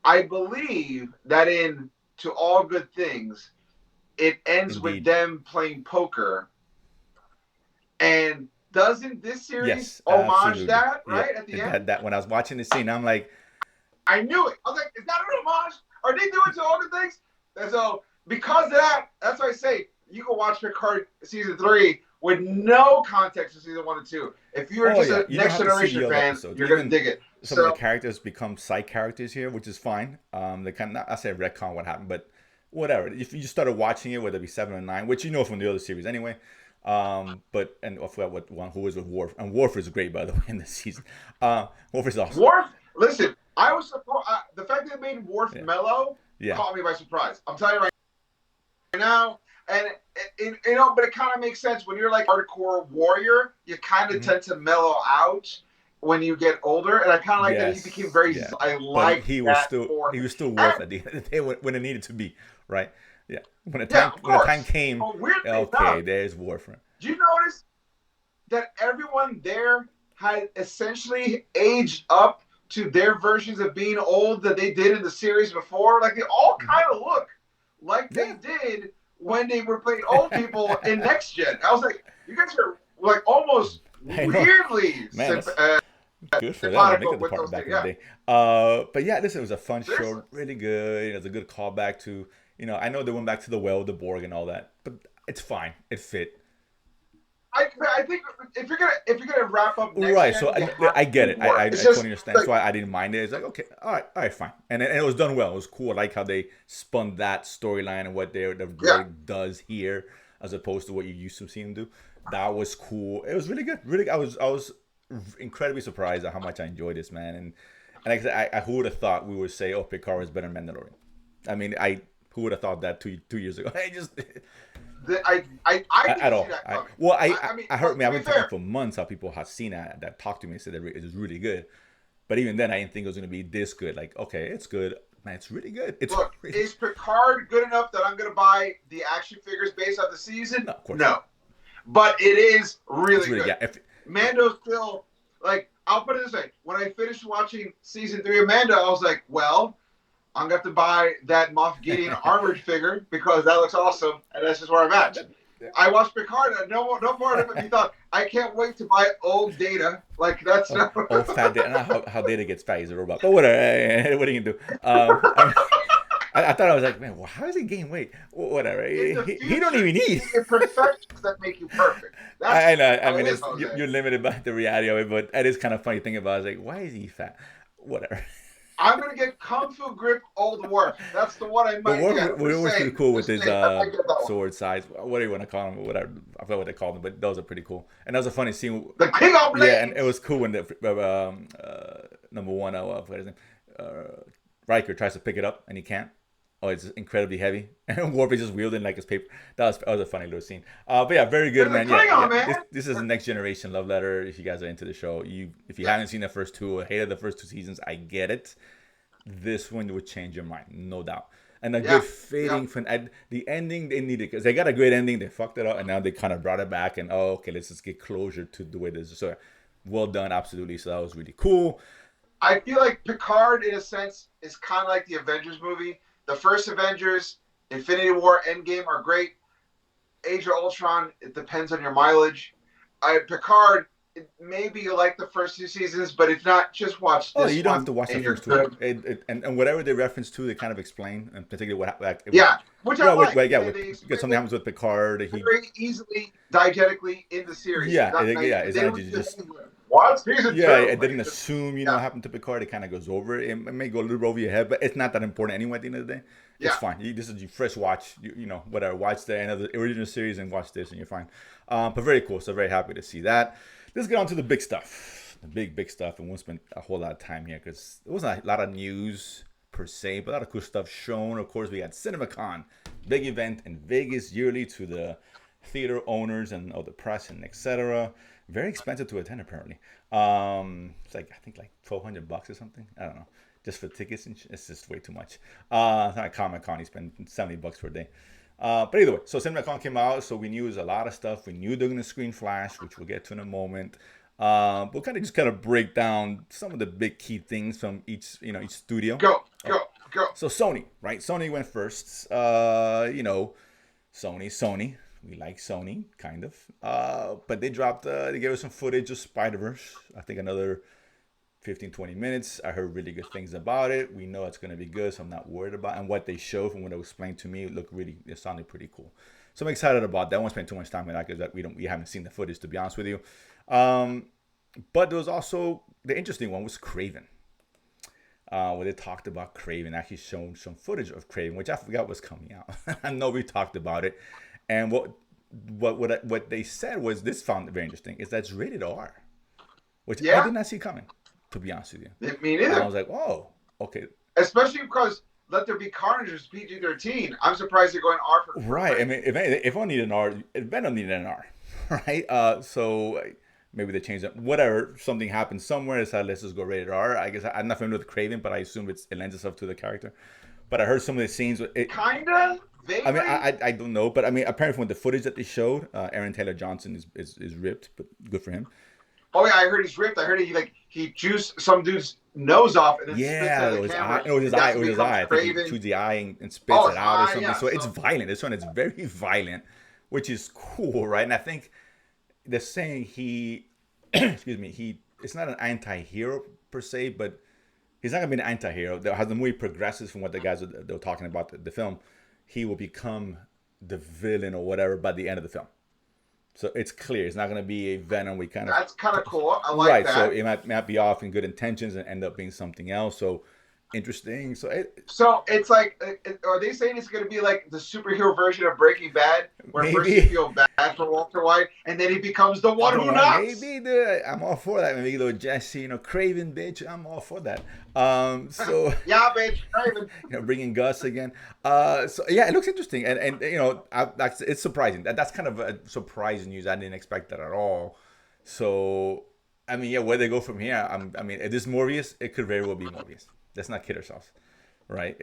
I believe that in To All Good Things, it ends with them playing poker. And doesn't this series homage that, right? At the end? That when I was watching the scene, I'm like, I knew it. I was like, is that an homage? Are they doing To All Good Things? And so, because of that, that's why I say you can watch Picard season 3 with no context of season 1 and 2. If you're just a Next Generation fan, you're going to dig it. Some of the characters become side characters here, which is fine. They kind of, I say retcon what happened, but whatever. If you just started watching it, whether it be 7 or 9, which you know from the other series anyway. And I forgot who was with Worf. And Worf is great, by the way, in this season. Worf is awesome. Worf, listen, I was surprised. The fact that they made Worf mellow caught me by surprise. I'm telling you right now, And but it kind of makes sense when you're like hardcore warrior. You kind of tend to mellow out when you get older, and I kind of like that he became very. Yeah. I But like he was that still for he him. was still worth at the end of the day when it needed to be, right? Yeah. Yeah, of When the time course. came, But weirdly okay, enough, there's Warframe. do you notice that everyone there had essentially aged up to their versions of being old that they did in the series before? Like they all kind of look like they Yeah. did when they were playing old people in Next Gen. I was like, you guys are like almost I know. weirdly Man, that's good for them. I make simpatico that with department those back things. in the Yeah, day. But yeah, listen, it was a fun seriously. show. Really good. It was a good callback to, I know they went back to the well, the Borg, and all that, but it's fine. It fit. I think if you're gonna wrap up Next Right. Gen, So you have I to get do it. more. I It's totally just understand. That's like why I didn't mind it. It's like, okay, all right, fine. And it was done well. It was cool. I like how they spun that storyline and what the yeah. droid does here, as opposed to what you used to see him do. That was cool. It was really good. Really, I was incredibly surprised at how much I enjoyed this, man. And like I said, who would have thought we would say, oh, Picard is better than Mandalorian? I mean, who would have thought that 2 years ago? I just I at didn't see all. that coming. I mean, I heard me. to I've be been talking fair, for months how people have seen that talked to me and said that it was really good. But even then, I didn't think it was going to be this good. Like, okay, it's good, man. It's really good. It's look, really is Picard good enough that I'm going to buy the action figures based on the season? no, of course not. No, but it is It's really really good. yeah. If Mando still like. I'll put it this way: when I finished watching season 3 of Mando, I was like, well. I'm going to have to buy that Moff Gideon armored figure because that looks awesome, and that's just where I'm at. yeah. I watched Picard, and no part of it. Me thought I can't wait to buy old Data. Like that's Oh, not. oh, fat Data. I don't know how Data gets fat. He's a robot. But whatever. What are you gonna do? I thought I was like, man, well, how does he gain weight? Whatever. In the He don't future, even eat. imperfections that make you perfect. That's I know. I how mean, it is, Jose. you're limited by the reality of it, but it is kind of funny thinking about it. It's like, why is he fat? Whatever. I'm gonna get Kung Fu Grip Old Worf. That's the one I But might get. we was pretty cool with his I might get that one. sword size, whatever you want to call them, whatever. I forgot what they called them, but those are pretty cool. And that was a funny scene. The King of Blades. Yeah, and it was cool when the number one, what is his name? Riker tries to pick it up and he can't. Oh, it's incredibly heavy, and Warp is just wielding like his paper. That was a funny little scene. But yeah, very good, man. Yeah. Man. This is the next generation love letter. If you guys are into the show, if you haven't seen the first two or hated the first two seasons, I get it. This one would change your mind, no doubt. And a good fading from the ending they needed because they got a great ending. They fucked it up, and now they kind of brought it back. And okay, let's just get closure to the way this is. So well done, absolutely. So that was really cool. I feel like Picard, in a sense, is kind of like the Avengers movie. The first Avengers, Infinity War, Endgame are great. Age of Ultron, it depends on your mileage. Picard, maybe you like the first 2 seasons, but if not, just watch this. Oh, you don't have to watch the first two. And whatever they reference to, they kind of explain, and particularly what happened. Which I like. Because something happens with Picard. Very easily, diegetically in the series. Yeah, it's not just. What? Season 2. It didn't assume, what happened to Picard. It kind of goes over it. It may go a little over your head, but it's not that important anyway at the end of the day. It's fine. This is your fresh watch. Whatever. Watch the end of the original series and watch this, and you're fine. But very cool. So very happy to see that. Let's get on to the big stuff. The big stuff. And we won't spend a whole lot of time here because there wasn't a lot of news per se, but a lot of cool stuff shown. Of course, we had CinemaCon, big event in Vegas yearly to the theater owners and all the press and etc. Very expensive to attend apparently. It's like I think like $1,200 or something. I don't know, just for tickets. And it's just way too much. It's not Comic-Con. You spend $70 for a day. But either way, so CinemaCon came out, so we knew it was a lot of stuff. We knew they're going to screen Flash, which we'll get to in a moment. We'll kind of break down some of the big key things from each studio. Go. So Sony, right? Sony went first. Sony. We like Sony, kind of. But they gave us some footage of Spider-Verse. I think another 15, 20 minutes. I heard really good things about it. We know it's going to be good, so I'm not worried about it. And what they showed from what it was explained to me, it sounded pretty cool. So I'm excited about that. I won't spend too much time on that because we haven't seen the footage, to be honest with you. But there was also, the interesting one was Craven. Where they talked about Craven, actually shown some footage of Craven, which I forgot was coming out. I know we talked about it. And what they said was, this found very interesting, is that it's rated R. Which I did not see coming, to be honest with you. Me neither. And I was like, oh, okay. Especially because Let There Be Carnage was PG-13. I'm surprised they're going R for Right. I rating. mean, if I need an R, Venom needed an R, right? So maybe they changed it. Whatever. Something happened somewhere. It's like, let's just go rated R. I guess I'm not familiar with Craven, but I assume it lends itself to the character. But I heard some of the scenes. Kinda, I mean, vaguely. I don't know, but I mean, apparently from the footage that they showed, Aaron Taylor Johnson is ripped, but good for him. Oh yeah, I heard he's ripped. I heard he juiced some dude's nose off and then spits Yeah, at it the was camera. eye. It was his That's eye. It when was he his becomes eye. I think he Craven. chews the eye and spits Oh, it it's out or eye, something. yeah. So it's So violent. This one is very violent, which is cool, right? And I think they're saying he, excuse me, he. It's not an anti-hero per se, but he's not gonna be an anti-hero. As the movie progresses from what the guys they were talking about the film, he will become the villain or whatever by the end of the film. So it's clear it's not going to be a Venom. We kind of that's kind of cool. I like right. So that. it might be off in good intentions and end up being something else. So interesting. So So it's like, are they saying it's going to be like the superhero version of Breaking Bad, where first you maybe feel bad for Walter White, and then he becomes the one who knocks? maybe I'm all for that. Maybe little Jesse, Craven bitch. I'm all for that. So Yeah, bitch, Craven. bringing Gus again. So yeah, it looks interesting, and it's surprising. That's kind of a surprising news. I didn't expect that at all. So I mean, yeah, where they go from here, I mean, if this Morbius, it could very well be Morbius. Let's not kid ourselves, right?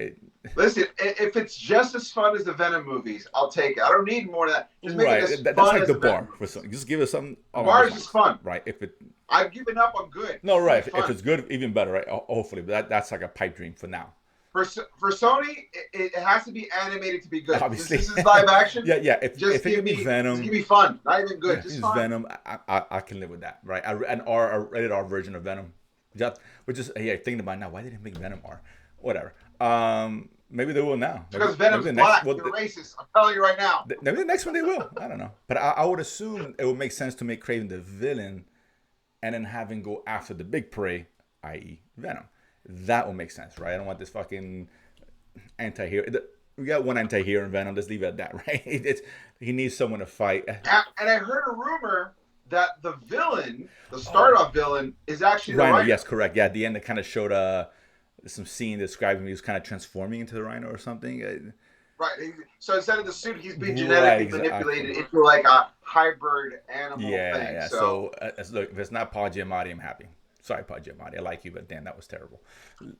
Listen, if it's just as fun as the Venom movies, I'll take it. I don't need more of that. Just make Right. it as That's fun like as the the Venom bar for movies. something. Just give us something The along bar those is just lines, fun. right? If it I've given up on good. no, Just right. be If fun. it's good, even better, right? Hopefully, but that's like a pipe dream for now. For Sony, it has to be animated to be good. Obviously, Since this is live action, yeah. If just it give can be me Venom, just give me fun. Not even good, yeah, just it's fun. Venom. I can live with that, right? A rated R version of Venom. Just, which is yeah, thinking about it now. Why didn't they make Venom R? Whatever. Maybe they will now. Because Venom's maybe the black. well, You're racist. I'm telling you right now. maybe the next one they will. I don't know, but I would assume it would make sense to make Craven the villain, and then have him go after the big prey, i.e., Venom. That would make sense, right? I don't want this fucking anti-hero. We got one anti-hero in Venom. Let's leave it at that, right? He needs someone to fight. And I heard a rumor that the villain, the start-off villain, is actually the Rhino. Rhino. Yes, correct. Yeah, at the end they kind of showed some scene describing he was kind of transforming into the Rhino or something. Right. So instead of the suit, he's being Right, genetically exactly. manipulated into like a hybrid animal Yeah, thing. yeah. So look, if it's not Paul Giamatti, I'm happy. Sorry, Paul Giamatti. I like you, but damn, that was terrible.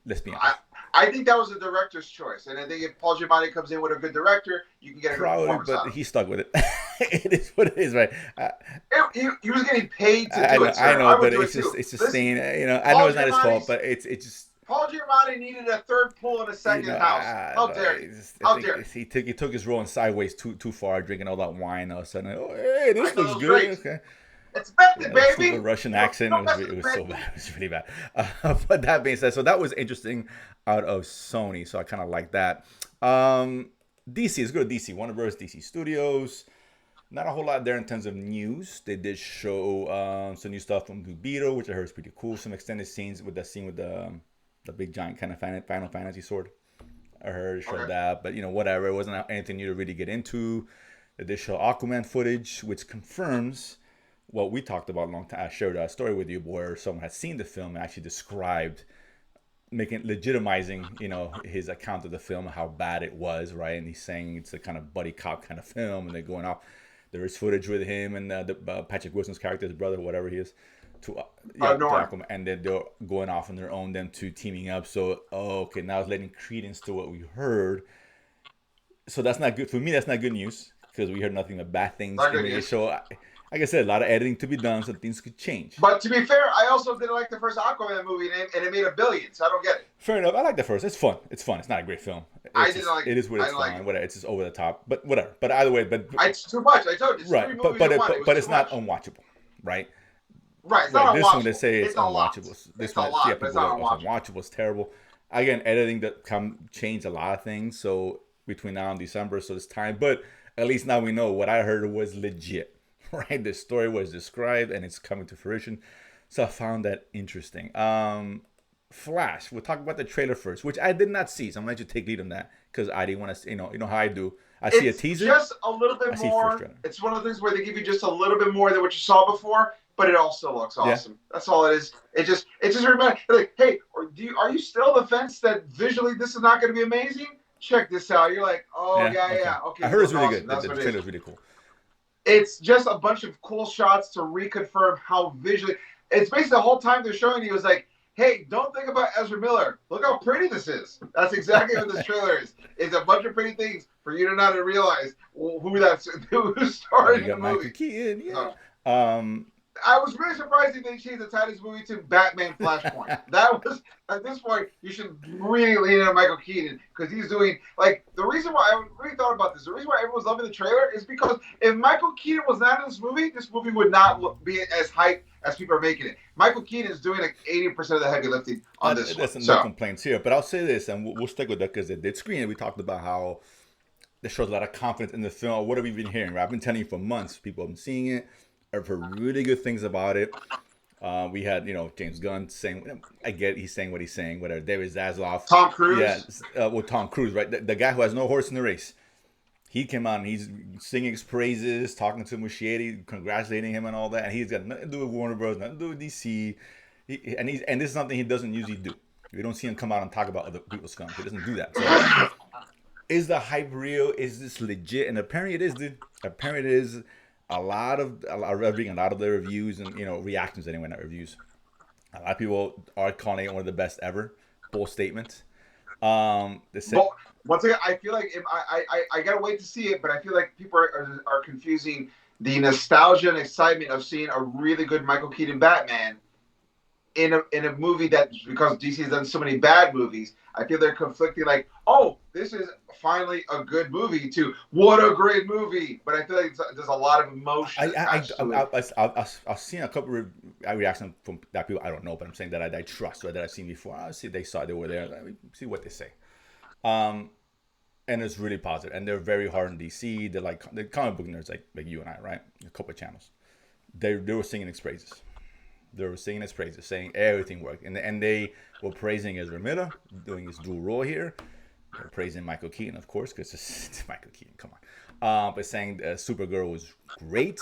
Let's be honest. I think that was the director's choice, and I think if Paul Giamatti comes in with a good director, you can get a good Probably, performance out but of he stuck with it. It is what it is, right? he was getting paid to do it. Sir. I know, would but do it's it just too. it's just Listen, saying, I Paul know it's not his fault, Giamatti's- but it's just. Paul Giamatti needed a third pull in a second house. How dare you? How dare you? He took his role in Sideways too far, drinking all that wine. All of a sudden, oh hey, this I thought it looks was good. great. Okay. It's method, Yeah, baby. super Russian accent. It was so bad. It was really bad. But that being said, so that was interesting out of Sony. So I kind of like that. DC, let's go to DC. Warner Bros. DC Studios. Not a whole lot there in terms of news. They did show some new stuff from Blue Beetle, which I heard is pretty cool. Some extended scenes with that scene with the big giant kind of Final Fantasy sword. I heard it showed that, but whatever. It wasn't anything new to really get into. They did show Aquaman footage, which confirms what we talked about a long time. I shared a story with you where someone had seen the film and actually described legitimizing, his account of the film, how bad it was, right? And he's saying it's a kind of buddy cop kind of film, and they're going off. There is footage with him and Patrick Wilson's character, his brother, whatever he is, to Aquaman, and then they're going off on their own, them two teaming up. So, okay, now it's letting credence to what we heard. So that's not good for me. That's not good news because we heard nothing but bad things. So, like I said, a lot of editing to be done, so things could change. But to be fair, I also didn't like the first Aquaman movie, and it made $1 billion, so I don't get it. Fair enough. I like the first. It's fun. It's fun. It's not a great film. I didn't like it. It is what it's fun. Whatever. It's just over the top. But whatever. But either way, it's too much. I told you. It's right. 3 movies in one. But it's not unwatchable, right? Right. It's not this unwatchable. one they say it's unwatchable. This one, yeah, people it's unwatchable. It's terrible. Again, editing that changed a lot of things. So between now and December, so it's time. But at least now we know what I heard was legit. Right, the story was described and it's coming to fruition, so I found that interesting. Flash. We'll talk about the trailer first, which I did not see, so I'm gonna let you take lead on that because I didn't want to. You know how I do. I see a teaser. Just a little bit more. It's one of the things where they give you just a little bit more than what you saw before, but it also looks awesome. Yeah. That's all it is. It just reminds like, hey, are you still on the fence that visually this is not going to be amazing? Check this out. You're like, oh yeah, okay. I heard it's really awesome. Good. The trailer is really cool. It's just a bunch of cool shots to reconfirm how visually. It's basically the whole time they're showing you is like, hey, don't think about Ezra Miller. Look how pretty this is. That's exactly what this trailer is. It's a bunch of pretty things for you to not realize who's starring in the movie. Michael Keaton, yeah. I was really surprised they changed the title of this movie to Batman Flashpoint. That was, at this point, you should really lean into Michael Keaton because he's doing, like, the reason why I really thought about this, the reason why everyone's loving the trailer is because if Michael Keaton was not in this movie would not be as hyped as people are making it. Michael Keaton is doing like 80% of the heavy lifting on this one. There's no complaints here, but I'll say this, and we'll stick with that because it did screen. We talked about how this shows a lot of confidence in the film. What have we been hearing? Right? I've been telling you for months. People have been seeing it. I've heard really good things about it. We had, James Gunn saying, I get he's saying what he's saying, whatever. David Zaslav. Tom Cruise. Yeah, Tom Cruise, right? The guy who has no horse in the race. He came out and he's singing his praises, talking to Muschietti, congratulating him and all that. And he's got nothing to do with Warner Bros., nothing to do with DC. And this is something he doesn't usually do. We don't see him come out and talk about other people's films. He doesn't do that. So, is the hype real? Is this legit? And apparently it is, dude. Apparently it is. A lot of the reviews and reactions anyway, not reviews. A lot of people are calling it one of the best ever. Bold statement. Once again, I feel like I gotta wait to see it, but I feel like people are confusing the nostalgia and excitement of seeing a really good Michael Keaton Batman in a movie that, because DC has done so many bad movies, I feel they're conflicting. Like, oh, this is finally a good movie. To what a great movie! But I feel like there's a lot of emotion. I've seen a couple of reactions from that people I don't know, but I'm saying that I trust, or that I've seen before. I see they were there. Let me see what they say. And it's really positive, and they're very hard on DC. They're comic book nerds like you and I, right? A couple of channels. They were singing its praises. They were singing his praises, saying everything worked. And they were praising Ezra Miller, doing his dual role here. They're praising Michael Keaton, of course, because it's Michael Keaton, come on. But saying Supergirl was great.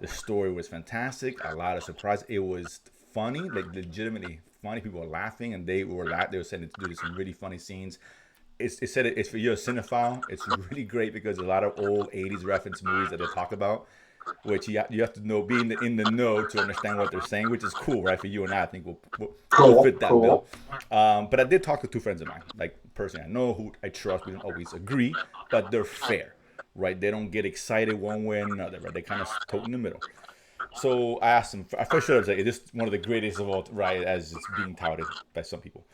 The story was fantastic. A lot of surprise. It was funny, like legitimately funny. People were laughing, and they were saying it did some really funny scenes. It said it's for you're a cinephile. It's really great because there's a lot of old 80s reference movies that they talk about, which you have to know, be in the know to understand what they're saying, which is cool, right? For you and I think we'll fit that bill. But I did talk to two friends of mine, like personally, I know who I trust. We don't always agree, but they're fair, right? They don't get excited one way or another, right? They kind of tote in the middle. So I asked them, I first should have said, is this one of the greatest of all, right, as it's being touted by some people.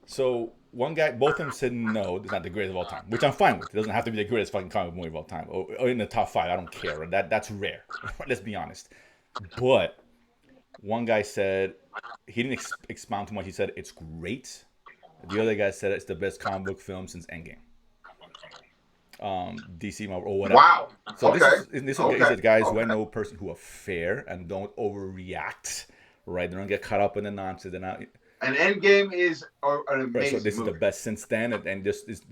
So one guy, both of them said no, it's not the greatest of all time, which I'm fine with. It doesn't have to be the greatest fucking comic movie of all time, or in the top 5. I don't care. Right? That's rare. Let's be honest. But one guy said he didn't expound too much. He said it's great. The other guy said it's the best comic book film since Endgame. DC Marvel or whatever. Wow. So this is guys who I know person who are fair and don't overreact. Right? They don't get caught up in the nonsense. They're not. And Endgame is an amazing right, so this movie. is the best since then, and just is.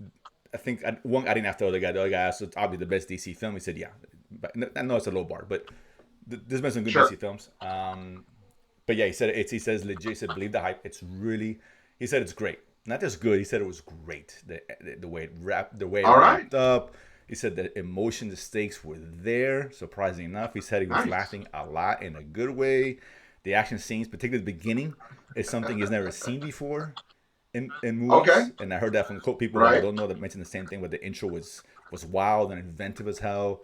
I think I didn't ask the other guy. The other guy asked, "It's obviously the best DC film." He said, "Yeah." But I know it's a low bar, but there's been some good DC films. But yeah, he said he says legit. He said, "Believe the hype." It's really. He said it's great. Not just good. He said it was great. The way it wrapped up. He said the emotion, the stakes were there. Surprisingly enough, he said he was laughing a lot in a good way. The action scenes, particularly the beginning, is something he's never seen before in movies. Okay. And I heard that from people that I don't know that mentioned the same thing, but the intro was wild and inventive as hell.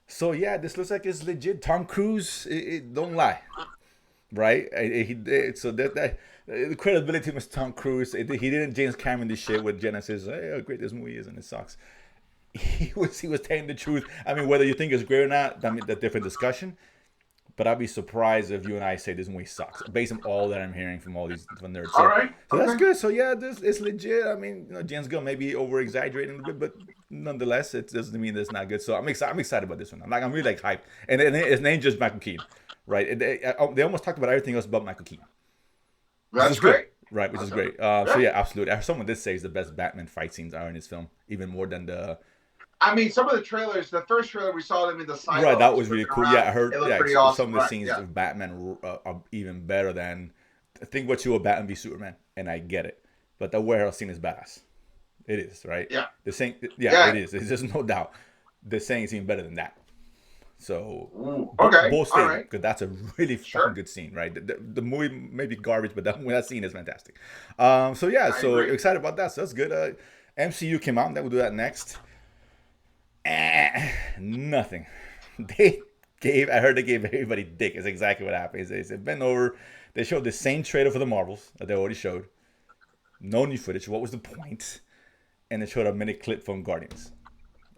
So yeah, this looks like it's legit. Tom Cruise, don't lie, right? So that the credibility of Tom Cruise, he didn't James Cameron this shit with Genesis. Hey, how great this movie is, and it sucks. He was telling the truth. I mean, whether you think it's great or not, that's a different discussion. But I'd be surprised if you and I say this movie sucks, based on all that I'm hearing from all these nerds. So, so that's good. So yeah, it's legit. I mean, James Gunn may be over exaggerating a bit, but nonetheless, it doesn't mean that it's not good. So I'm excited about this one. I'm really hyped. And it's named just Michael Keaton, right? They almost talked about everything else but Michael Keaton. That's great. Right, which is great. So yeah, absolutely. Someone did say it's the best Batman fight scenes are in this film, even more than the I mean, some of the trailers, the first trailer we saw them in the Right, silo, that just was really whipping cool. around. Yeah, I heard. It looked Yeah, pretty awesome. some of the Right? scenes Yeah. of Batman are even better than. I think what you were Batman v Superman, and I get it, but the warehouse scene is badass. It is, right? Yeah. The saying, yeah, Yeah. it is. There's just no doubt. The saying is even better than that. So, Ooh, okay. bold All statement, right. because that's a really Sure. fucking good scene, right? The movie may be garbage, but that scene is fantastic. So yeah, I so agree. excited about that. So that's good. MCU came out. That we'll do that next. Nothing. I heard they gave everybody dick. Is exactly what happened. They said bend over. They showed the same trailer for the Marvels that they already showed. No new footage. What was the point? And they showed a mini clip from Guardians.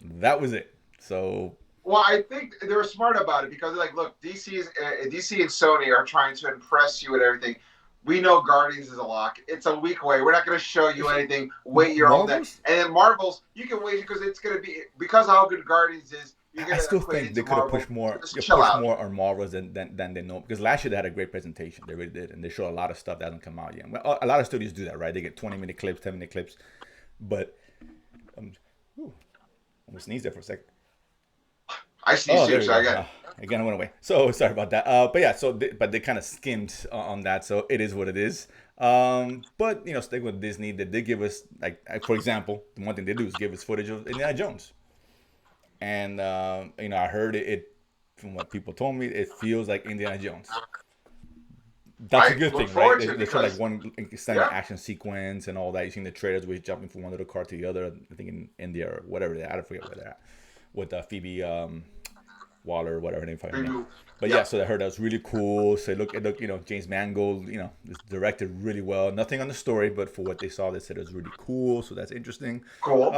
That was it. So. Well, I think they were smart about it because, like, look, DC and Sony are trying to impress you and everything. We know Guardians is a lock. It's a week away. We're not going to show you anything. Wait your own day. And then Marvels, you can wait because it's going to be because of how good Guardians is. I still think they could have pushed more. So just chill out. More on Marvels than they know, because last year they had a great presentation. They really did, and they showed a lot of stuff that hasn't come out yet. Well, a lot of studios do that, right? They get 20-minute clips, 10-minute clips, but I'm gonna sneeze there for a second. I sneezed too, so I got again, I went away. So sorry about that. But yeah, but they kind of skimmed on that, so it is what it is. But sticking with Disney, they did give us, like, for example, the one thing they do is give us footage of Indiana Jones. And I heard it from what people told me. It feels like Indiana Jones. That's a good thing, right? They show like one extended action sequence and all that. You seen the trailers where he's jumping from one little car to the other. I think in India or whatever. I don't forget where they're at. With Phoebe Waller, whatever her name. But yeah, so I heard that was really cool. So it looked, James Mangold, is directed really well. Nothing on the story, but for what they saw, they said it was really cool. So that's interesting. Cool.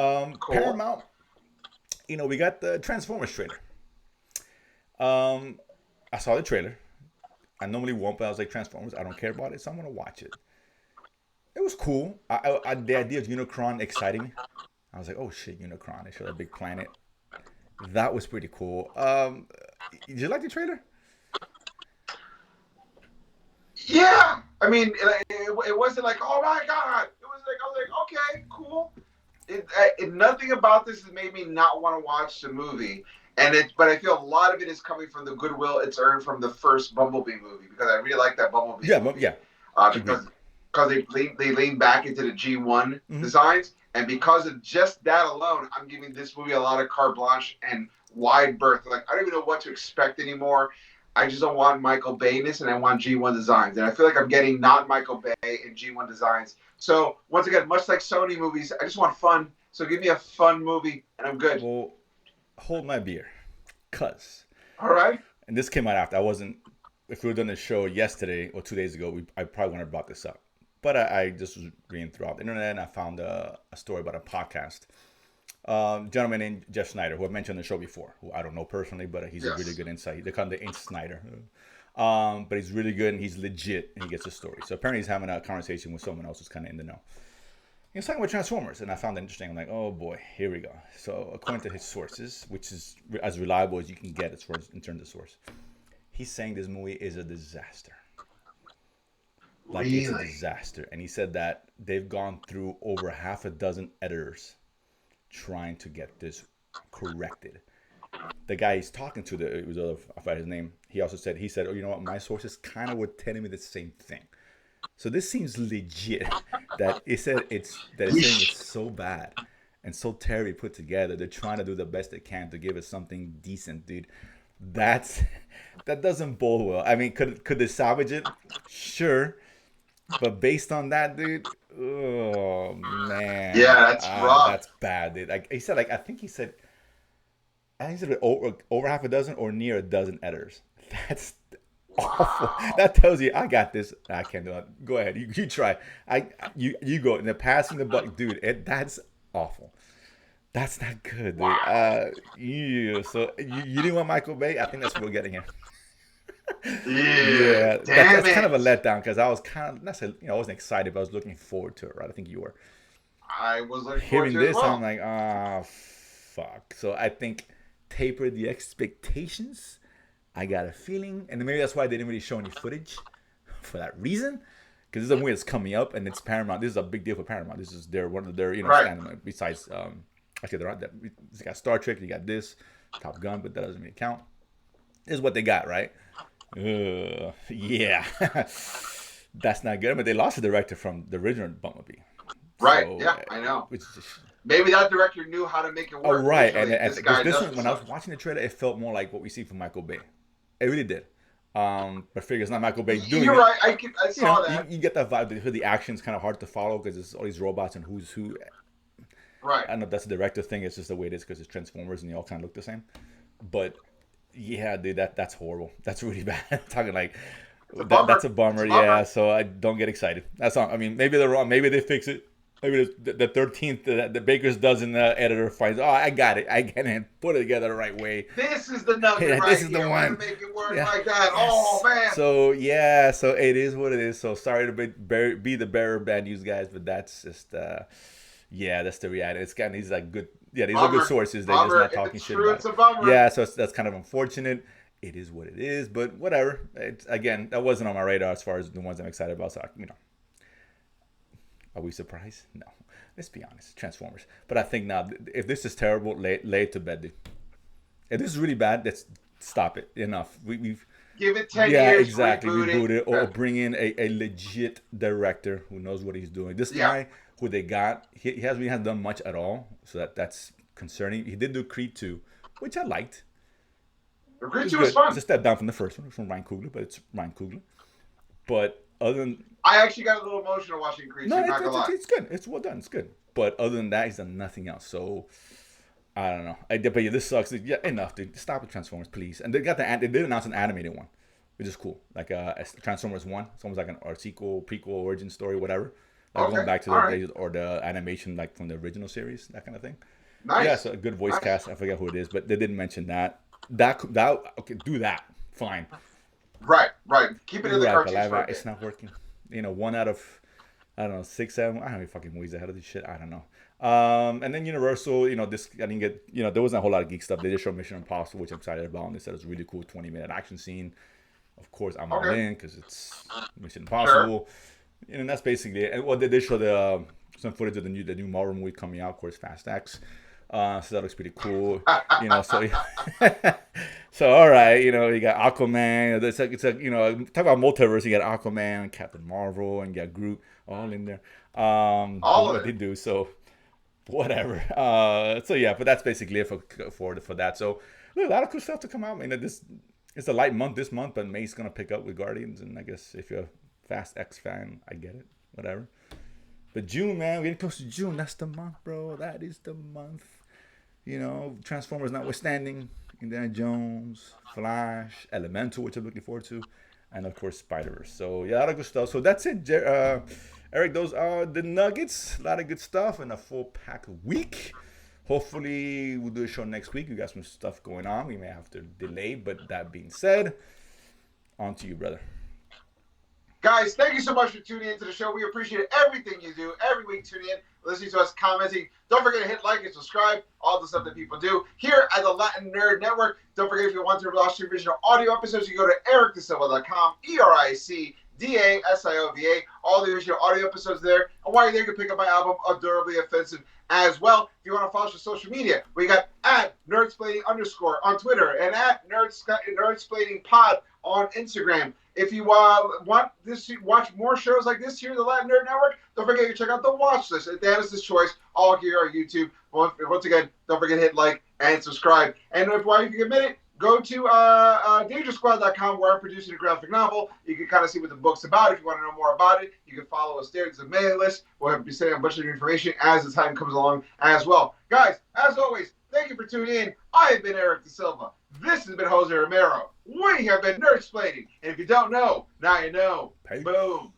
Paramount. We got the Transformers trailer. I saw the trailer. I normally won't, but I was like, Transformers, I don't care about it, so I'm going to watch it. It was cool. The idea of Unicron excited me. I was like, oh shit, Unicron. They showed a big planet. That was pretty cool. Did you like the trailer? Yeah. I mean, it wasn't like, oh my God. It was like, I was like, okay, cool. Nothing about this has made me not want to watch the movie, but I feel a lot of it is coming from the goodwill it's earned from the first Bumblebee movie, because I really like that Bumblebee. movie. Because they lean back into the G1 designs, and because of just that alone, I'm giving this movie a lot of carte blanche and wide berth. Like, I don't even know what to expect anymore. I just don't want Michael Bay-ness, and I want G1 designs. And I feel like I'm getting not Michael Bay and G1 designs. So, once again, much like Sony movies, I just want fun. So give me a fun movie, and I'm good. Well, hold my beer. Cuz. All right. And this came out after. If we were doing the show yesterday or 2 days ago, I probably wouldn't have brought this up. But I just was reading throughout the internet, and I found a story about a podcast. Gentleman named Jeff Snyder, who I mentioned on the show before, who I don't know personally, but he's a really good insight. They call him the Inch Snyder. But he's really good, and he's legit, and he gets a story. So apparently he's having a conversation with someone else who's kind of in the know. He was talking about Transformers, and I found it interesting. I'm like, oh boy, here we go. So according to his sources, which is as reliable as you can get as far as in terms of source, he's saying this movie is a disaster. Like, really? It's a disaster. And he said that they've gone through over half a dozen editors trying to get this corrected. The guy he's talking to, I forgot his name, he said, oh, you know what, my sources kind of were telling me the same thing. So this seems legit that it's saying it's so bad and so terribly put together. They're trying to do the best they can to give us something decent, dude. That doesn't bode well. I mean, could they salvage it? Sure. But based on that, dude, oh man. Yeah, that's rough. That's bad, dude. Like he said, I think he said over half a dozen or near a dozen editors. That's awful. That tells you I got this. I can't do it. Go ahead. You try. You go. And they're passing the buck, dude. That's awful. That's not good, dude. Wow. So you didn't want Michael Bay? I think that's what we're getting here. Yeah. That's kind of a letdown, because I was I wasn't excited, but I was looking forward to it, right? I think you were. I was looking forward to it. Hearing this, well. I'm like, fuck. So I think taper the expectations. I got a feeling, and maybe that's why they didn't really show any footage for that reason. Because this is a movie that's coming up, and it's Paramount. This is a big deal for Paramount. This is one of their right. standalone, besides Actually, they're not that. You got Star Trek, you got this, Top Gun, but that doesn't really count. This is what they got, right? Yeah. That's not good. But they lost the director from the original Bumblebee. Right. So, Yeah, I know. Which is just, maybe that director knew how to make it work. oh, right. And this guy this doesn't. one, when I was watching the trailer, it felt more like what we see from Michael Bay. It really did. But figure it's not Michael Bay doing You're it. right. I saw that. You get that vibe. The action's kind of hard to follow because it's all these robots and who's who. Right. I don't know if that's a director thing. It's just the way it is because it's Transformers and they all kind of look the same. But yeah, dude, that's horrible. That's really bad. Talking like that's a bummer. Yeah, so I don't get excited. That's all. I mean, maybe they're wrong. Maybe they fix it. Maybe the 13th, the Baker's dozen editor finds. Oh, I got it. I can put it together the right way. This is the nugget right this is here. the one. Make it work like that. Yes. Oh man. So yeah, so it is what it is. So sorry to be the bearer of bad news, guys, but that's just yeah, that's the reality. It's kind of these like good. Yeah, these are good sources. They're just not talking shit about it. It's a bummer. Yeah, so that's kind of unfortunate. It is what it is, but whatever. Again, that wasn't on my radar as far as the ones I'm excited about. So are we surprised? No. Let's be honest. Transformers. But I think now, if this is terrible, lay it to bed, dude. If this is really bad, let's stop it. Enough. We've give it 10 years. Yeah, exactly. Reboot it or bring in a legit director who knows what he's doing. This guy who they got, he hasn't done much at all, so that's concerning. He did do Creed 2, which I liked. Creed 2 was fun. It's a step down from the first one, from Ryan Coogler, but it's Ryan Coogler. But other than... I actually got a little emotional watching Creed 2, it's good. It's well done. It's good. But other than that, he's done nothing else. So, I don't know. But yeah, this sucks. Yeah, enough, dude. Stop with Transformers, please. And they did announce an animated one, which is cool. Like Transformers 1. It's almost like a sequel, prequel, origin story, whatever. Like going back to the days or the animation like from the original series, that kind of thing. Nice. Yeah, so a good voice cast. I forget who it is, but they didn't mention that. Okay, do that. Fine. Right. Keep it in the cartoons. It's not working. 1 out of, I don't know, 6, 7. I don't know how many fucking movies ahead of this shit. I don't know. And then Universal, this I didn't get. There wasn't a whole lot of geek stuff. They just showed Mission Impossible, which I'm excited about. And they said it was a really cool 20-minute action scene. Of course, I'm all in because it's Mission Impossible. Sure. And that's basically it. And they did show some footage of the new Marvel movie coming out. Of course, Fast X. So that looks pretty cool. So all right, you got Aquaman. It's like talk about multiverse. You got Aquaman, Captain Marvel, and you got Groot all in there. All what they do. So whatever. So yeah, but that's basically it for that. So look, a lot of cool stuff to come out. It's a light month this month, but May's gonna pick up with Guardians, and I guess if you're a Fast X fan, I get it. Whatever. But June, man, we're getting close to June. That's the month, bro. That is the month. Transformers notwithstanding, Indiana Jones, Flash, Elemental, which I'm looking forward to, and of course Spider-Verse. So yeah, a lot of good stuff. So that's it, Eric. Those are the nuggets. A lot of good stuff and a full pack week. Hopefully we'll do a show next week. We got some stuff going on. We may have to delay, but that being said, on to you, brother. Guys, thank you so much for tuning into the show. We appreciate everything you do every week, tuning in, listening to us, commenting. Don't forget to hit like and subscribe, all the stuff that people do here at the Latin Nerd Network. Don't forget, if you want to watch the original audio episodes, you go to ericdasilva.com, EricDasilva, all the original audio episodes there. And while you're there, you can pick up my album, Adorably Offensive, as well. If you want to follow us on social media, we got at Nerdsplaining_ on Twitter and at Nerdsplaining Pod on Instagram. If you want to watch more shows like this here in the Latin Nerd Network, don't forget to check out the watch list at Dennis's Choice, all here on YouTube. Once again, don't forget to hit like and subscribe. And while you can get a minute, go to DangerSquad.com, where I'm producing a graphic novel. You can kind of see what the book's about. If you want to know more about it, you can follow us there. There's a mailing list. We'll be sending a bunch of information as the time comes along as well. Guys, as always, thank you for tuning in. I have been Eric Da Silva. This has been Jose Romero. We have been Nerdsplaining. And if you don't know, now you know. Boom.